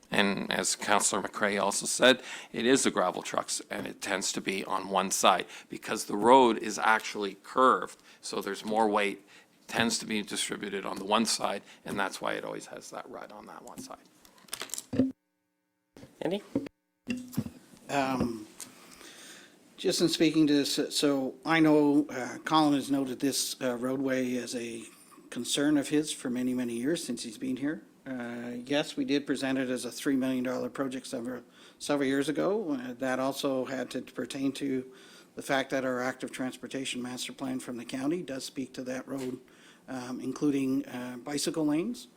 And as Councillor McCray also said, it is the gravel trucks, and it tends to be on one side because the road is actually curved, so there's more weight, tends to be distributed on the one side, and that's why it always has that rut on that one side. Andy? Just in speaking to this, so I know Colin has noted this roadway as a concern of his for many, many years since he's been here. Yes, we did present it as a $3 million project several years ago. That also had to pertain to the fact that our active transportation master plan from the county does speak to that road, including bicycle lanes.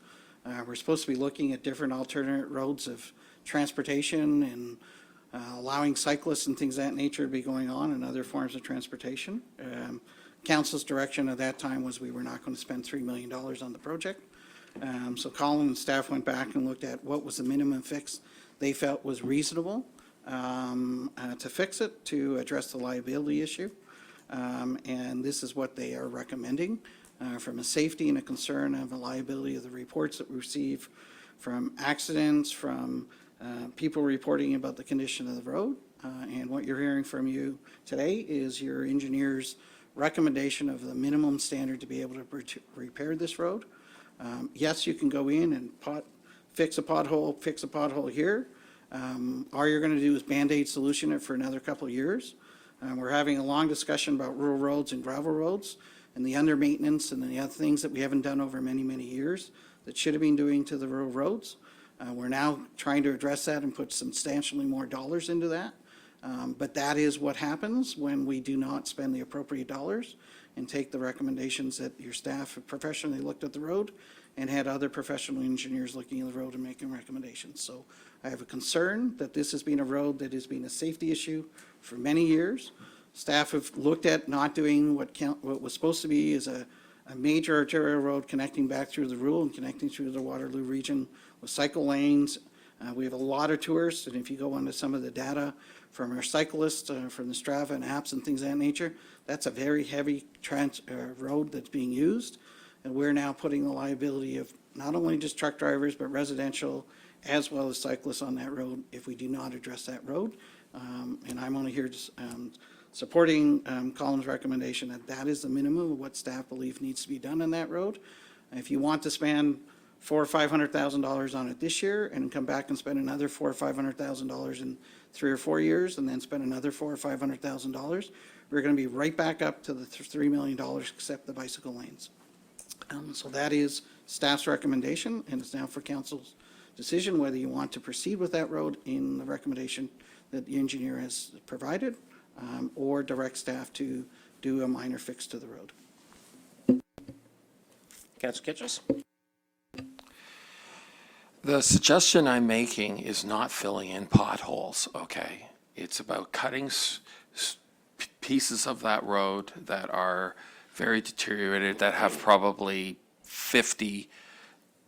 We're supposed to be looking at different alternate roads of transportation and allowing cyclists and things of that nature to be going on and other forms of transportation. Council's direction at that time was we were not going to spend $3 million on the project. So Colin and staff went back and looked at what was the minimum fix they felt was reasonable to fix it, to address the liability issue. And this is what they are recommending from a safety and a concern of a liability of the reports that we receive from accidents, from people reporting about the condition of the road. And what you're hearing from you today is your engineer's recommendation of the minimum standard to be able to repair this road. Yes, you can go in and fix a pothole here. All you're going to do is Band-Aid solution it for another couple of years. We're having a long discussion about rural roads and gravel roads. and the under maintenance and the other things that we haven't done over many, many years that should have been doing to the rural roads. We're now trying to address that and put substantially more dollars into that. But that is what happens when we do not spend the appropriate dollars and take the recommendations that your staff have professionally looked at the road and had other professional engineers looking at the road and making recommendations. So I have a concern that this has been a road that has been a safety issue for many years. Staff have looked at not doing what was supposed to be is a major arterial road connecting back through the rural and connecting through the Waterloo region with cycle lanes. We have a lot of tourists, and if you go onto some of the data from our cyclists, from the Strava and apps and things of that nature, that's a very heavy road that's being used. And we're now putting the liability of not only just truck drivers, but residential as well as cyclists on that road if we do not address that road. And I'm only here supporting Colin's recommendation that that is the minimum of what staff believe needs to be done on that road. If you want to spend $400,000 or $500,000 on it this year and come back and spend another $400,000 or $500,000 in 3 or 4 years and then spend another $400,000 or $500,000, we're going to be right back up to the $3 million except the bicycle lanes. So that is staff's recommendation, and it's now for council's decision whether you want to proceed with that road in the recommendation that the engineer has provided, or direct staff to do a minor fix to the road. Councillor Kitchels? The suggestion I'm making is not filling in potholes, okay? It's about cutting pieces of that road that are very deteriorated, that have probably 50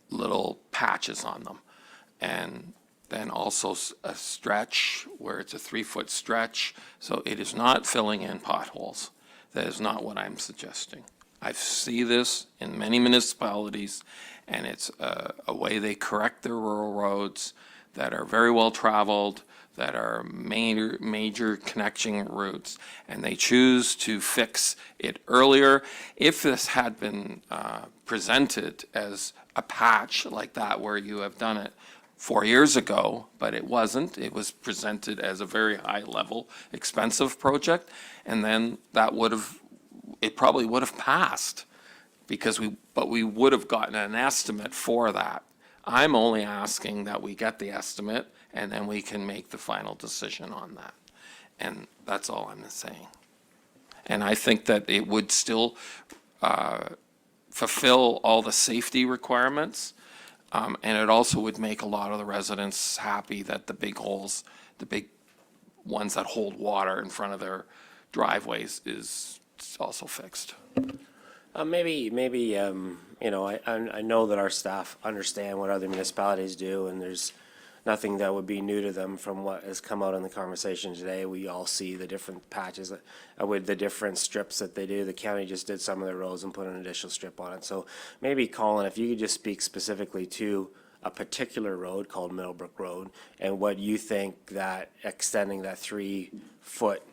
little patches on them. And then also a stretch where it's a 3-foot stretch. So it is not filling in potholes. That is not what I'm suggesting. I see this in many municipalities, and it's a way they correct their rural roads that are very well traveled, that are major connecting routes, and they choose to fix it earlier. If this had been presented as a patch like that where you have done it 4 years ago, but it wasn't. It was presented as a very high-level, expensive project, and then that it probably would have passed because we would have gotten an estimate for that. I'm only asking that we get the estimate and then we can make the final decision on that. And that's all I'm saying. And I think that it would still fulfill all the safety requirements. And it also would make a lot of the residents happy that the big holes, the big ones that hold water in front of their driveways is also fixed. Maybe, you know, I know that our staff understand what other municipalities do, and there's nothing that would be new to them from what has come out in the conversation today. We all see the different patches, with the different strips that they do. The county just did some of the roads and put an additional strip on it. So maybe, Colin, if you could just speak specifically to a particular road called Middlebrook Road and what you think that extending that 3-foot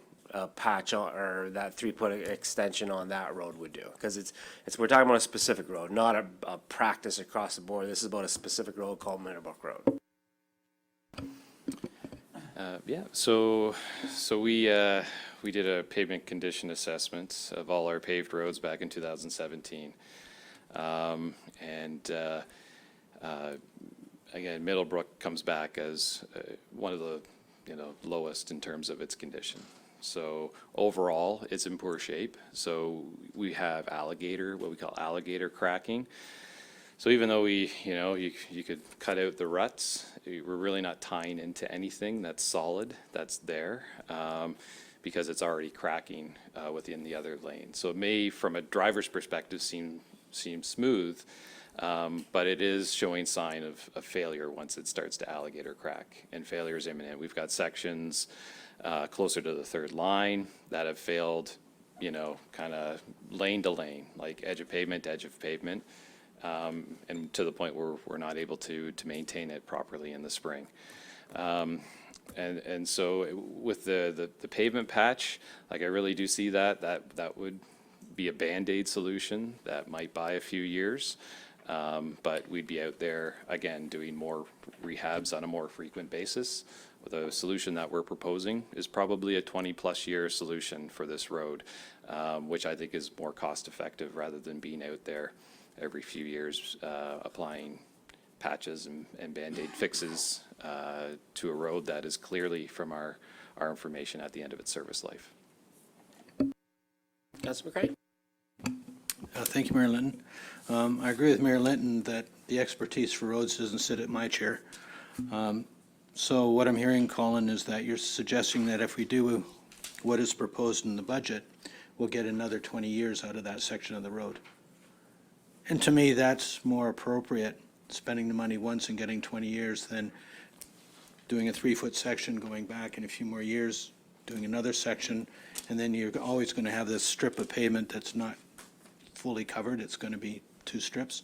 patch on, or that 3-foot extension on that road would do, because we're talking about a specific road, not a practice across the board. This is about a specific road called Middlebrook Road. Yeah, so we did a pavement condition assessment of all our paved roads back in 2017, again, Middlebrook comes back as one of the lowest in terms of its condition. So overall, it's in poor shape. So we have what we call alligator cracking. So even though you could cut out the ruts, we're really not tying into anything that's solid, that's there, because it's already cracking within the other lane. So it may, from a driver's perspective, seem smooth, but it is showing sign of failure once it starts to alligator crack, and failure is imminent. We've got sections closer to the third line that have failed, kind of lane to lane, like edge of pavement to edge of pavement. And to the point where we're not able to maintain it properly in the spring. And so with the pavement patch, like I really do see that would be a Band-Aid solution that might buy a few years. But we'd be out there, again, doing more rehabs on a more frequent basis the solution that we're proposing is probably a 20-plus year solution for this road, which I think is more cost-effective rather than being out there every few years applying patches and Band-Aid fixes to a road that is clearly, from our information, at the end of its service life. Councilor McCray? Thank you, Mayor Linton. I agree with Mayor Linton that the expertise for roads doesn't sit at my chair. So what I'm hearing, Colin, is that you're suggesting that if we do what is proposed in the budget, we'll get another 20 years out of that section of the road. And to me, that's more appropriate, spending the money once and getting 20 years than doing a 3-foot section, going back in a few more years, doing another section, and then you're always going to have this strip of pavement that's not fully covered. It's going to be 2 strips.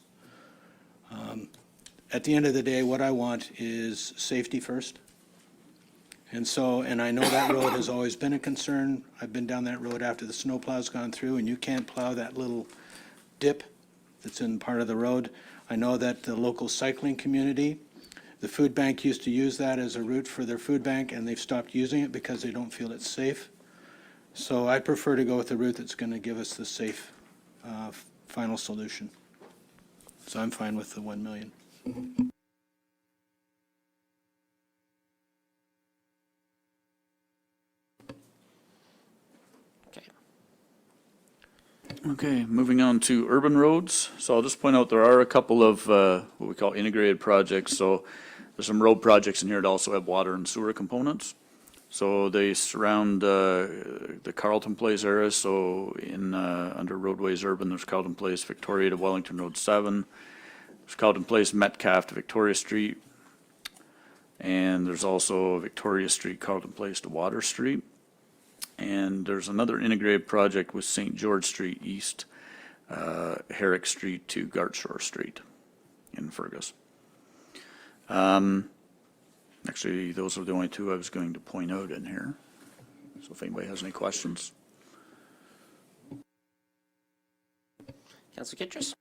At the end of the day, what I want is safety first. And so, and I know that road has always been a concern. I've been down that road after the snowplow's gone through, and you can't plow that little dip that's in part of the road. I know that the local cycling community, the food bank used to use that as a route for their food bank, and they've stopped using it because they don't feel it's safe. So I prefer to go with the route that's going to give us the safe final solution. So I'm fine with the 1 million. Okay. Okay, moving on to urban roads. So I'll just point out there are a couple of what we call integrated projects. So there's some road projects in here that also have water and sewer components. So they surround the Carlton Place area. So in under roadways urban, there's Carlton Place, Victoria to Wellington Road 7. There's Carlton Place, Metcalf to Victoria Street. And there's also Victoria Street, Carlton Place to Water Street. And there's another integrated project with St. George Street East, Herrick Street to Gartshore Street in Fergus. Actually, those are the only 2 I was going to point out in here. So if anybody has any questions. Councilor Kittrus?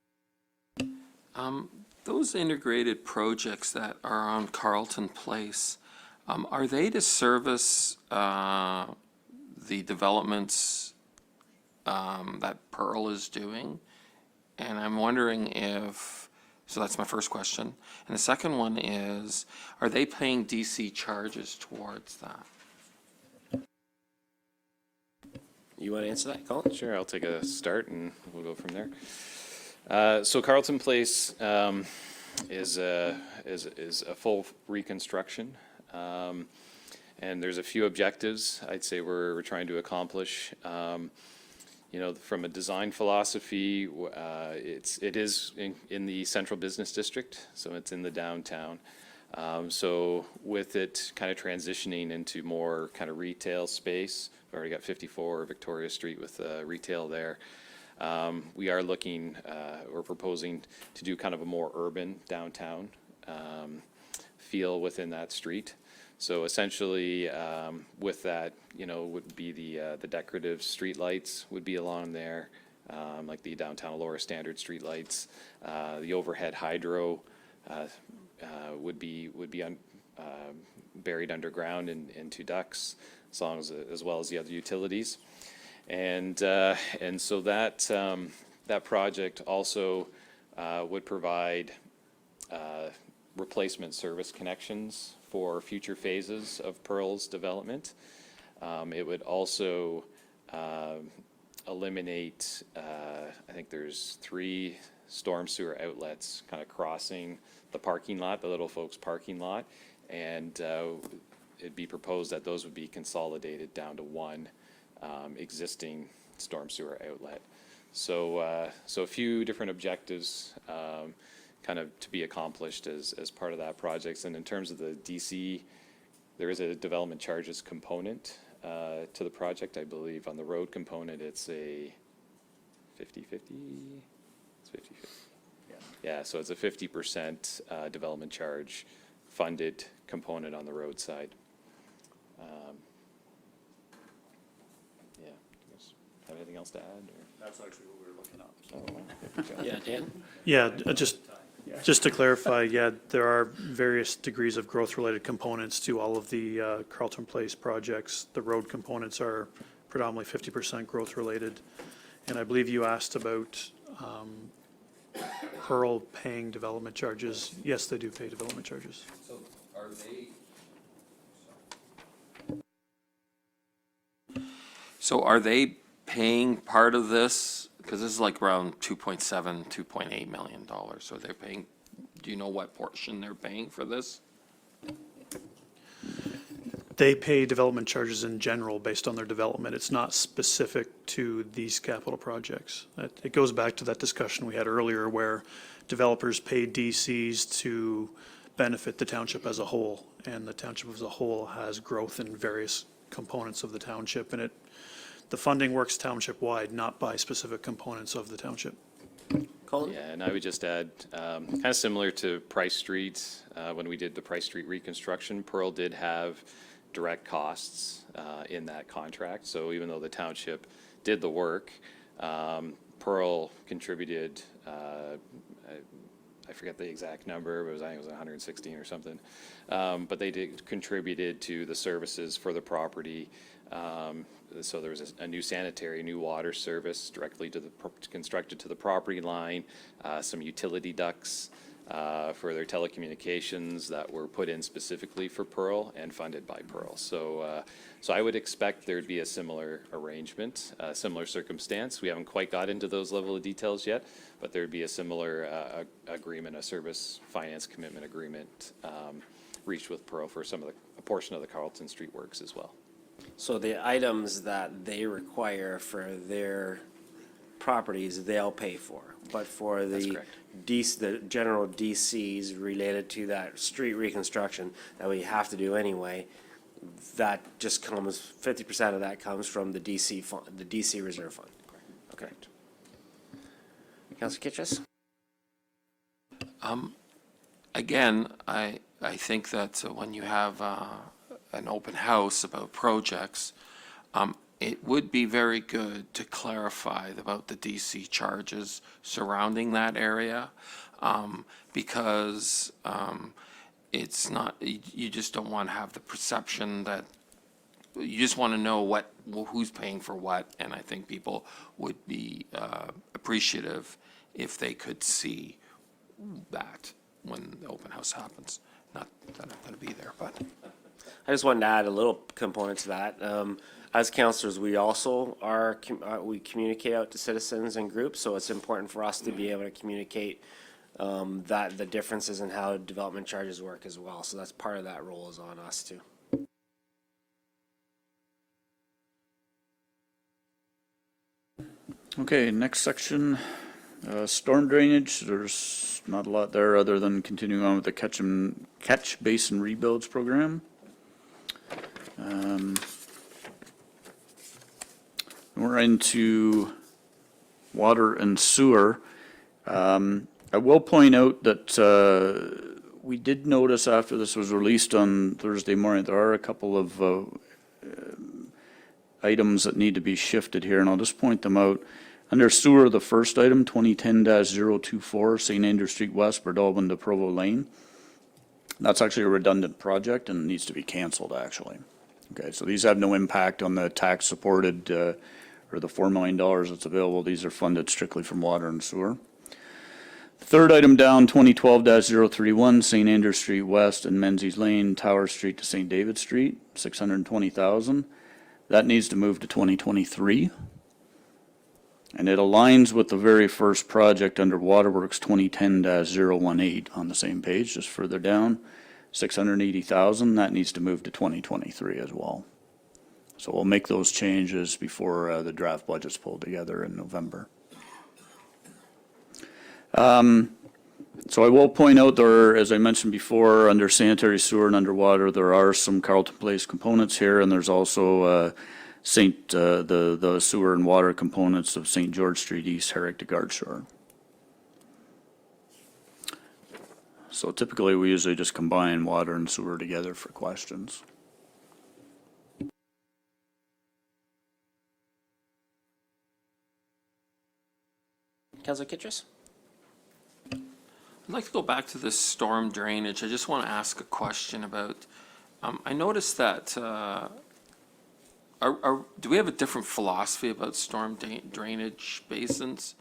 Those integrated projects that are on Carlton Place, are they to service the developments that Pearl is doing? And I'm wondering if, so that's my first question. And the second one is, are they paying DC charges towards that? You want to answer that, Colin? Sure, I'll take a start and we'll go from there. So Carlton Place is a full reconstruction, and there's a few objectives I'd say we're trying to accomplish. You know, from a design philosophy, it is in the central business district, so it's in the downtown. So with it kind of transitioning into more kind of retail space, we've already got 54 Victoria Street with retail there. We are looking, we're proposing to do kind of a more urban downtown feel within that street. So essentially, with that, you know, would be the decorative street lights would be along there, like the downtown Laura standard street lights. The overhead hydro would be buried underground in 2 ducts, as well as the other utilities. And so that project also would provide replacement service connections for future phases of Pearl's development. It would also eliminate, I think there's 3 storm sewer outlets kind of crossing the parking lot, the Little Folks parking lot, and it'd be proposed that those would be consolidated down to 1 existing storm sewer outlet. So a few different objectives kind of to be accomplished as part of that project. And in terms of the DC, there is a development charges component to the project. I believe on the road component, it's a 50-50. It's 50-50. Yeah, so it's a 50% development charge funded component on the road side. Yeah, have anything else to add? Or? That's actually what we were looking at. Yeah, Dan? Yeah, just Just to clarify, yeah, there are various degrees of growth-related components to all of the Carlton Place projects. The road components are predominantly 50% growth-related. And I believe you asked about Pearl paying development charges. Yes, they do pay development charges. So are they? So are they paying part of this? Because this is like around $2.7, $2.8 million. So they're paying, do you know what portion they're paying for this? They pay development charges in general based on their development. It's not specific to these capital projects. It goes back to that discussion we had earlier where developers pay DCs to benefit the township as a whole. And the township as a whole has growth in various components of the township. And the funding works township-wide, not by specific components of the township. Colin? Yeah, and I would just add, kind of similar to Price Street, when we did the Price Street reconstruction, Pearl did have direct costs in that contract. So even though the township did the work, Pearl contributed, I forget the exact number, but I think it was 116 or something. But they contributed to the services for the property. So there was a new sanitary, new water service directly constructed to the property line, some utility ducts for their telecommunications that were put in specifically for Pearl and funded by Pearl. So I would expect there'd be a similar arrangement, a similar circumstance. We haven't quite got into those level of details yet, but there'd be a similar agreement, a service finance commitment agreement reached with Pearl for a portion of the Carlton Street works as well. So the items that they require for their properties, they'll pay for. But for That's the correct. the general DCs related to that street reconstruction that we have to do anyway, that just comes, 50% of that comes from the DC fund, the DC reserve fund. Okay. Councilor Kitchus? Again, I think that when you have an open house about projects, it would be very good to clarify about the DC charges surrounding that area, because it's not, you just don't want to have the perception that, you just want to know who's paying for what, and I think people would be appreciative if they could see that when the open house happens. Not that I'm going to be there, but. I just wanted to add a little component to that. As councillors, we also we communicate out to citizens and groups, so it's important for us to be able to communicate that the differences in how development charges work as well. So that's part of that role is on us too. Okay, next section, storm drainage. There's not a lot there other than continuing on with the catch basin rebuilds program. We're into water and sewer. I will point out that we did notice after this was released on Thursday morning, there are a couple of items that need to be shifted here, and I'll just point them out. Under sewer, the first item, 2010-024, St. Andrew Street West, Berdolbin to Provo Lane. That's actually a redundant project and needs to be canceled, actually. Okay, so these have no impact on the tax-supported or the $4 million that's available. These are funded strictly from water and sewer. The third item down, 2012-031, St. Andrew Street West and Menzies Lane, Tower Street to St. David Street, $620,000. That needs to move to 2023. And it aligns with the very first project under Waterworks 2010-018 on the same page, just further down, $680,000. That needs to move to 2023 as well. So we'll make those changes before the draft budget's pulled together in November. So I will point out there, as I mentioned before, under sanitary sewer and underwater, there are some Carlton Place components here, and there's also the sewer and water components of St. George Street East, Herrick to Gardshore. So typically, we usually just combine water and sewer together for questions. Councilor Kitchus? I'd like to go back to this storm drainage. I just want to ask a question about, I noticed that, do we have a different philosophy about storm drainage basins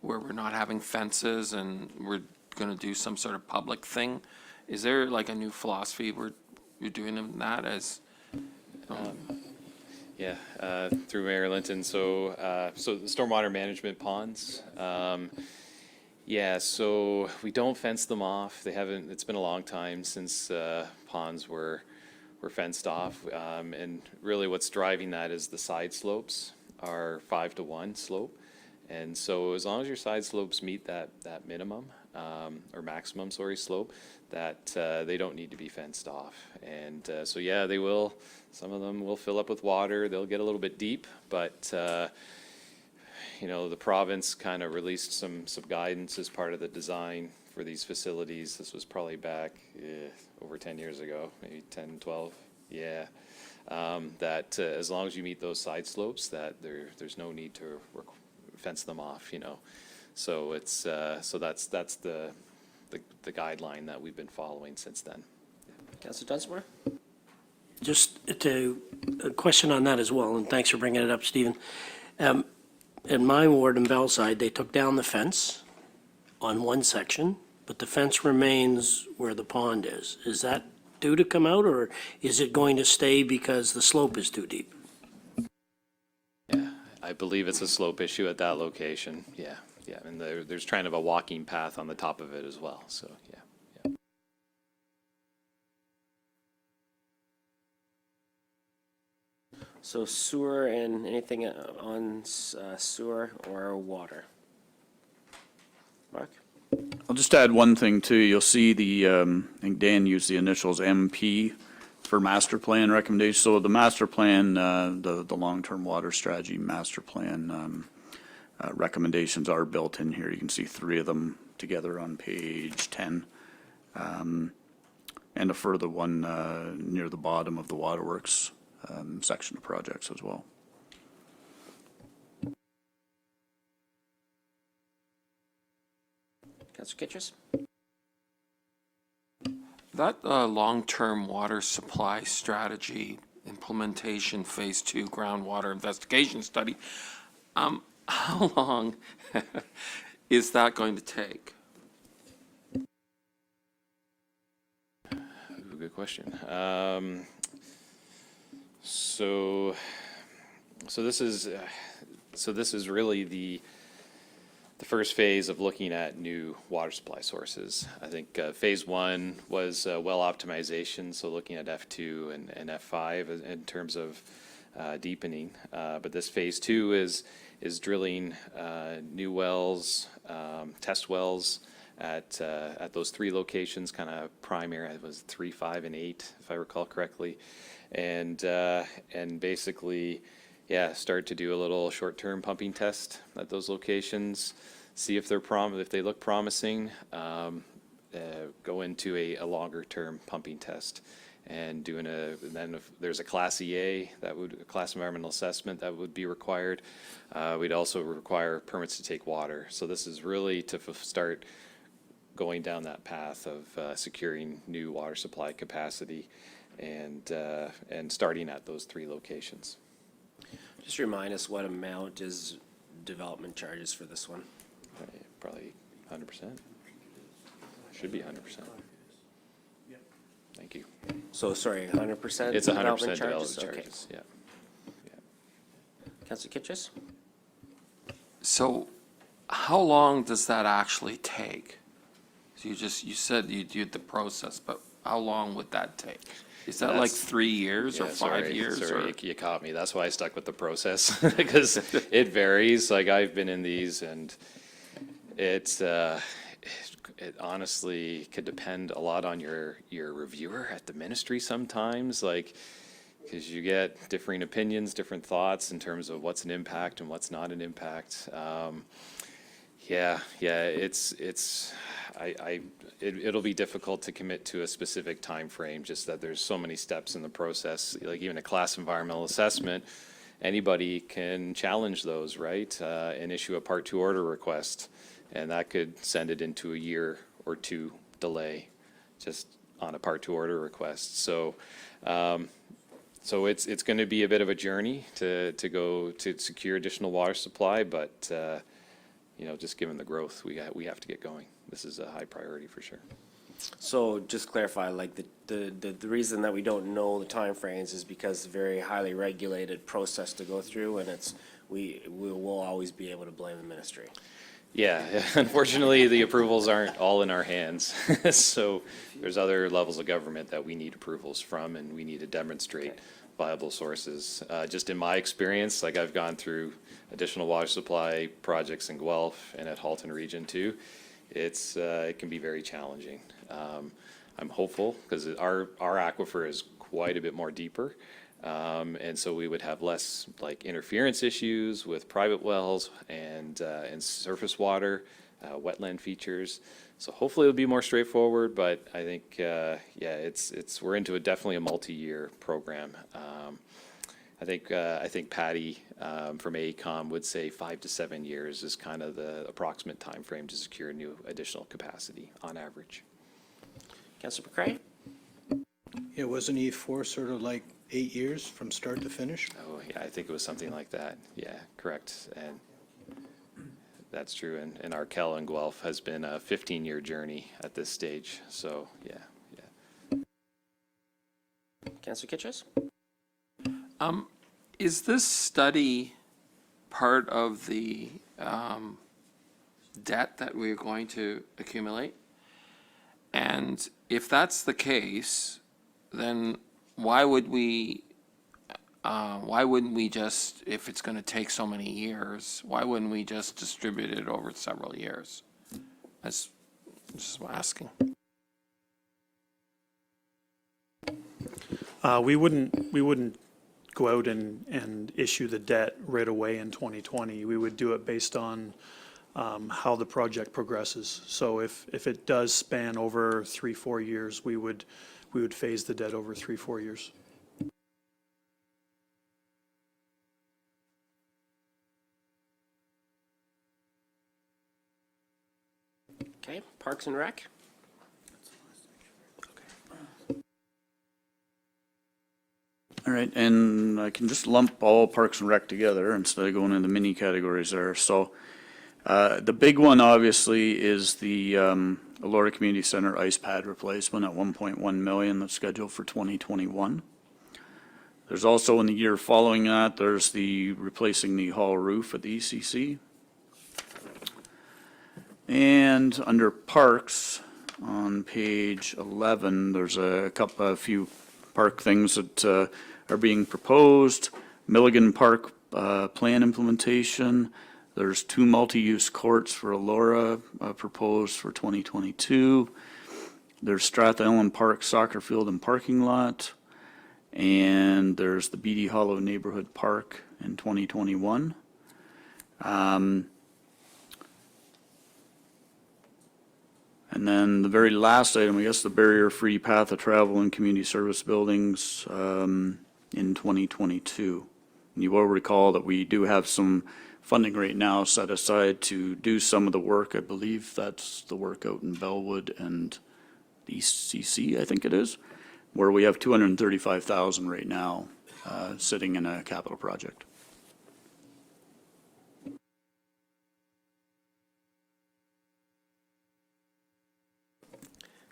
where we're not having fences and we're going to do some sort of public thing? Is there like a new philosophy you're doing in that as? Yeah, through Mayor Linton. So the stormwater management ponds. Yeah, so we don't fence them off. They haven't. It's been a long time since ponds were fenced off. And really, what's driving that is the side slopes are 5-to-1 slope. And so as long as your side slopes meet that minimum or maximum, slope, that they don't need to be fenced off. And so yeah, they will. Some of them will fill up with water. They'll get a little bit deep, but you know, the province kind of released some guidance as part of the design for these facilities. This was probably back over 10 years ago, maybe 10, 12. Yeah. That as long as you meet those side slopes, that there's no need to fence them off, you know. So it's so that's the guideline that we've been following since then. Councillor Dunsmore? Just a question on that as well, and thanks for bringing it up, Stephen. In my ward in Bellside, they took down the fence on one section, but the fence remains where the pond is. Is that due to come out, or is it going to stay because the slope is too deep? Yeah, I believe it's a slope issue at that location. Yeah, yeah, and there's kind of a walking path on the top of it as well. So yeah. So sewer and anything on sewer or water? Mark? I'll just add one thing too. You'll see the, I think Dan used the initials MP for master plan recommendations. So the master plan, the long-term water strategy master plan recommendations are built in here. You can see 3 of them together on page 10. And a further one near the bottom of the waterworks section of projects as well. Councillor Kitchers? That long-term water supply strategy implementation phase 2 groundwater investigation study, how long is that going to take? Ooh, good question. So this is really the first phase of looking at new water supply sources. I think phase 1 was well optimization, so looking at F2 and F5 in terms of deepening. But this phase 2 is drilling new wells, test wells at those 3 locations, kind of primary. It was 3, 5, and 8, if I recall correctly, and basically, yeah, start to do a little short-term pumping test at those locations, see if if they look promising, go into a longer-term pumping test, and then if there's a Class EA, a Class Environmental Assessment that would be required. We'd also require permits to take water. So this is really to start going down that path of securing new water supply capacity and starting at those 3 locations. Just remind us what amount is development charges for this one? Probably 100%. Should be 100%. Thank you. So, sorry, 100%? It's 100% development development Okay. charges, yeah. Councillor Kitchers? So how long does that actually take? So you said you did the process, but how long would that take? Is that like 3 years or 5 years? Sorry, or? you caught me. That's why I stuck with the process, because it varies. Like, I've been in these, and it honestly could depend a lot on your reviewer at the ministry sometimes, like, because you get differing opinions, different thoughts in terms of what's an impact and what's not an impact. It'll be difficult to commit to a specific time frame, just that there's so many steps in the process. Like, even a class environmental assessment, anybody can challenge those, right? And issue a Part 2 order request, and that could send it into a year or two delay just on a part to order request. So, so it's going to be a bit of a journey to go to secure additional water supply, but you know, just given the growth, we have to get going. This is a high priority for sure. So just clarify, like the reason that we don't know the timeframes is because it's a very highly regulated process to go through, and we will always be able to blame the ministry. Yeah, unfortunately, the approvals aren't all in our hands. So there's other levels of government that we need approvals from, and we need to demonstrate viable sources. Just in my experience, like I've gone through additional water supply projects in Guelph and at Halton Region too. It can be very challenging. I'm hopeful because our aquifer is quite a bit more deeper. And so we would have less like interference issues with private wells and surface water, wetland features. So hopefully it'll be more straightforward, but I think, yeah, we're into definitely a multi-year program. I think Patty from AECOM would say 5 to 7 years is kind of the approximate time frame to secure new additional capacity on average. Councillor McCray? Yeah, wasn't E4 sort of like 8 years from start to finish? Oh, yeah, I think it was something like that. Yeah, correct. And that's true. And our Kel and Guelph has been a 15-year journey at this stage. So, yeah. Councillor Kitchus? Is this study part of the debt that we're going to accumulate? And if that's the case, then why wouldn't we just, if it's going to take so many years, why wouldn't we just distribute it over several years? That's just asking. We wouldn't go out and issue the debt right away in 2020. We would do it based on how the project progresses. So if it does span over 3-4 years, we would phase the debt over 3-4 years. Okay, Parks and Rec? All right, and I can just lump all Parks and Rec together instead of going into mini categories there. So the big one obviously is the Elora Community Center ice pad replacement at 1.1 million that's scheduled for 2021. There's also in the year following that, there's the replacing the hall roof at the ECC. And under Parks on page 11, there's a few park things that are being proposed. Milligan Park plan implementation. There's 2 multi-use courts for Elora proposed for 2022. There's Strathallan Park soccer field and parking lot. And there's the Beatty Hollow Neighborhood Park in 2021. And then the very last item, I guess, the barrier-free path of travel and community service buildings in 2022. And you will recall that we do have some funding right now set aside to do some of the work. I believe that's the work out in Bellwood and the ECC, I think it is, where we have $235,000 right now sitting in a capital project.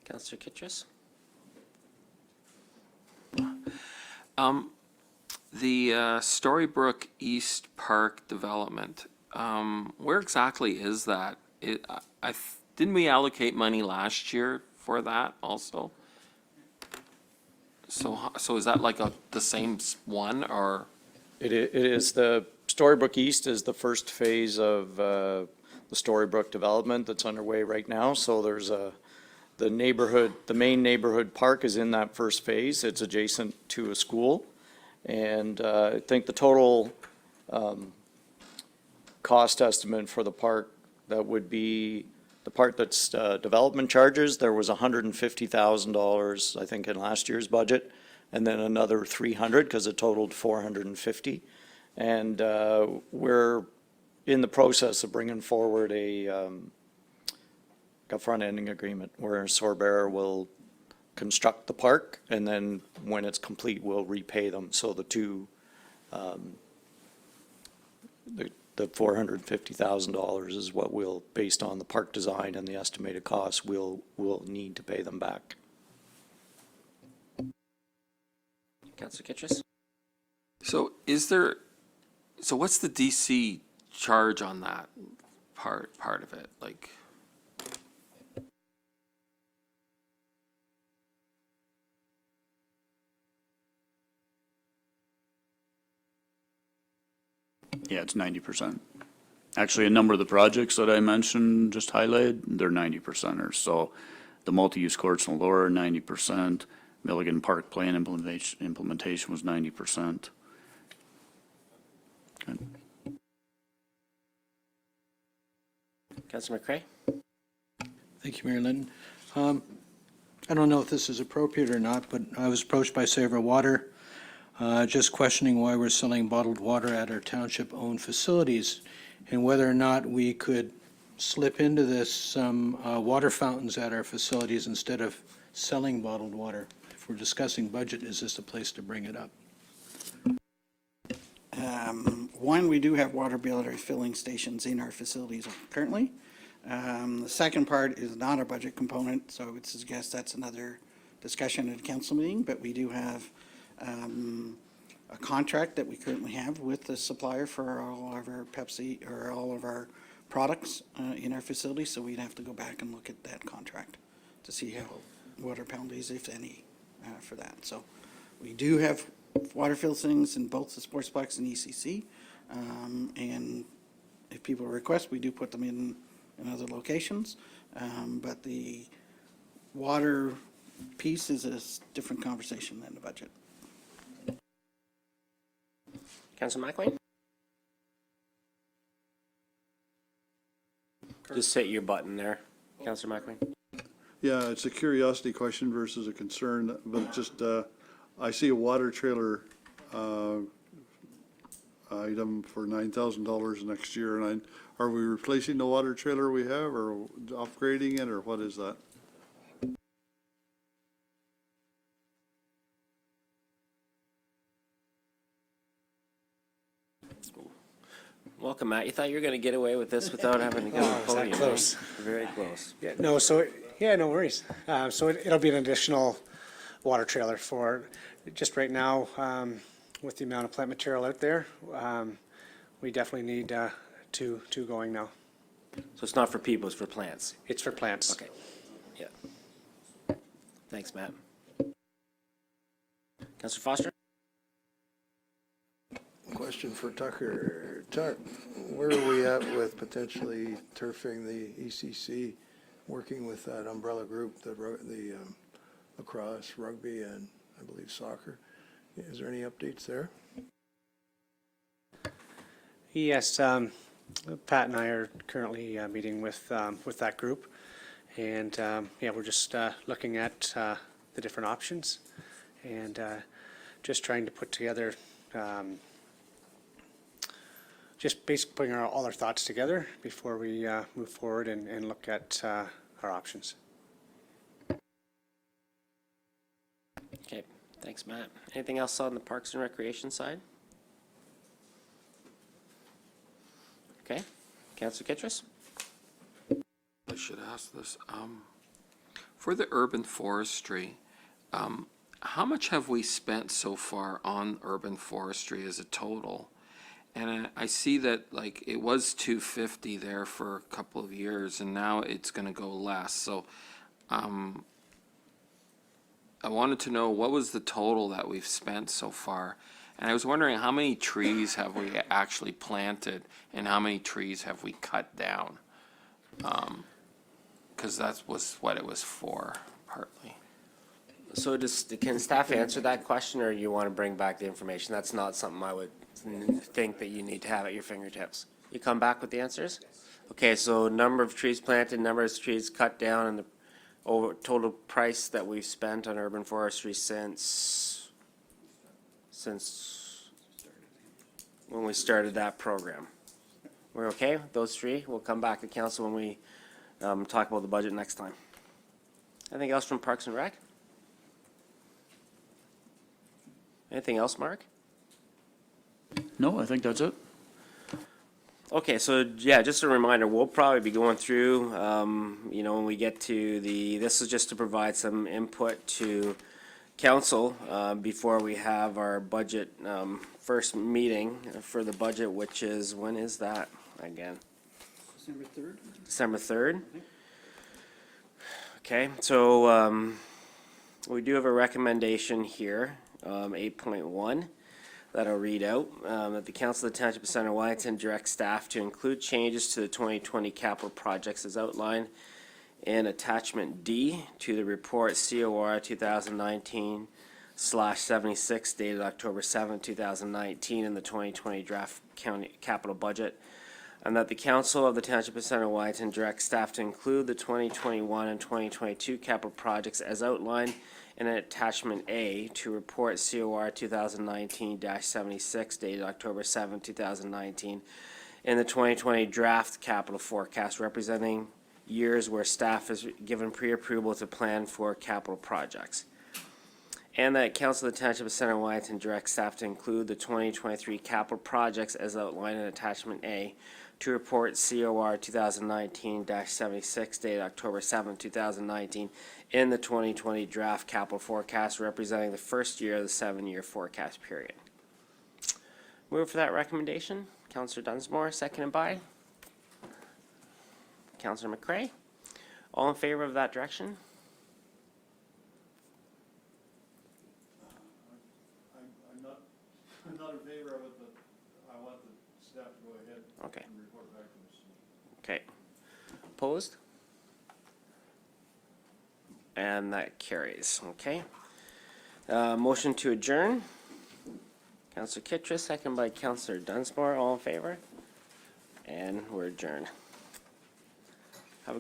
Councillor Kitchus? The Storybrooke East Park development, where exactly is that? Didn't we allocate money last year for that also? So is that like the same one, or? It is, the Storybrooke East is the first phase of the Storybrooke development that's underway right now. So there's the main neighborhood park is in that first phase. It's adjacent to a school. And I think the total cost estimate for the park, that would be the part that's development charges, there was $150,000, I think, in last year's budget, and then another $300,000 because it totaled $450,000. And we're in the process of bringing forward a a front-ending agreement, where Sorbear will construct the park, and then when it's complete, we'll repay them. So the two, the $450,000 is what we'll, based on the park design and the estimated costs, we'll need to pay them back. Councillor Kitchus? So so what's the DC charge on that part of it? Like, Yeah, it's 90%. Actually, a number of the projects that I mentioned, just highlighted, they're 90%ers. So the multi-use courts in Laura, 90%. Milligan Park Plan implementation was 90%. Good. Councillor McCray? Thank you, Mayor Linton. I don't know if this is appropriate or not, but I was approached by Savour Water, just questioning why we're selling bottled water at our township-owned facilities, and whether or not we could slip into this some water fountains at our facilities instead of selling bottled water. If we're discussing budget, is this the place to bring it up? One, we do have water bill filling stations in our facilities currently. The second part is not a budget component, so I would suggest that's another discussion at a council meeting, but we do have a contract that we currently have with the supplier for all of our Pepsi, or all of our products in our facility, so we'd have to go back and look at that contract to see what our penalties, if any, for that. So we do have water fillings in both the Sportsplex and ECC, and if people request, we do put them in other locations, but the water piece is a different conversation than the budget. Councillor McLean? Just hit your button there, Councillor McLean. Yeah, it's a curiosity question versus a concern, but just, I see a water trailer item for $9,000 next year, and are we replacing the water trailer we have, or upgrading it, or what is that? Welcome, Matt. You thought you were going to get away with this without having to go to the podium. close? Very close. Yeah, no, so, yeah, no worries. So it'll be an additional water trailer for, just right now, with the amount of plant material out there, we definitely need two going now. So it's not for people, it's for plants. It's for plants. Okay. Yeah. Thanks, Matt. Councillor Foster? Question for Tucker. Tuck, where are we at with potentially turfing the ECC, working with that umbrella group, the lacrosse, rugby, and I believe soccer? Is there any updates there? Yes, Pat and I are currently meeting with that group, and yeah, we're just looking at the different options, and just trying to put together, just basically putting all our thoughts together before we move forward and look at our options. Okay, thanks, Matt. Anything else on the Parks and Recreation side? Okay, Councillor Kittrus? I should ask this. For the urban forestry, how much have we spent so far on urban forestry as a total? And I see that, like, it was $250 there for a couple of years, and now it's going to go less. So I wanted to know, what was the total that we've spent so far? And I was wondering, how many trees have we actually planted, and how many trees have we cut down? Because that was what it was for, partly. So can staff answer that question, or you want to bring back the information? That's not something I would think that you need to have at your fingertips. You come back with the answers? Okay, so number of trees planted, number of trees cut down, and the total price that we've spent on urban forestry since when we started that program. We're okay with those three? We'll come back to council when we talk about the budget next time. Anything else from Parks and Rec? Anything else, Mark? No, I think that's it. Okay, so yeah, just a reminder, we'll probably be going through, when we get to this is just to provide some input to council before we have our budget first meeting for the budget, which is, when is that again? December 3rd? December 3rd? Okay, so we do have a recommendation here, 8.1. That I'll read out, that the Council of the Township of Center Wellington directs staff to include changes to the 2020 capital projects as outlined in Attachment D to the report COR 2019/76 dated October 7, 2019 in the 2020 draft county capital budget, and that the Council of the Township of Center Wellington directs staff to include the 2021 and 2022 capital projects as outlined in Attachment A to report COR 2019-76 dated October 7, 2019 in the 2020 draft capital forecast representing years where staff is given pre-approval to plan for capital projects. And that Council of the Township of Center Wellington directs staff to include the 2023 capital projects as outlined in Attachment A to report COR 2019-76 dated October 7, 2019 in the 2020 draft capital forecast representing the first year of the 7-year forecast period. Move for that recommendation. Councillor Dunsmore, seconded by Councillor McCray. All in favor of that direction? I'm not in favor of it, but I want the staff to go ahead Okay. and report back to us. Okay. Opposed? And that carries, okay. Motion to adjourn. Councillor Kittrus, second by Councillor Dunsmore, all in favor? And we're adjourned.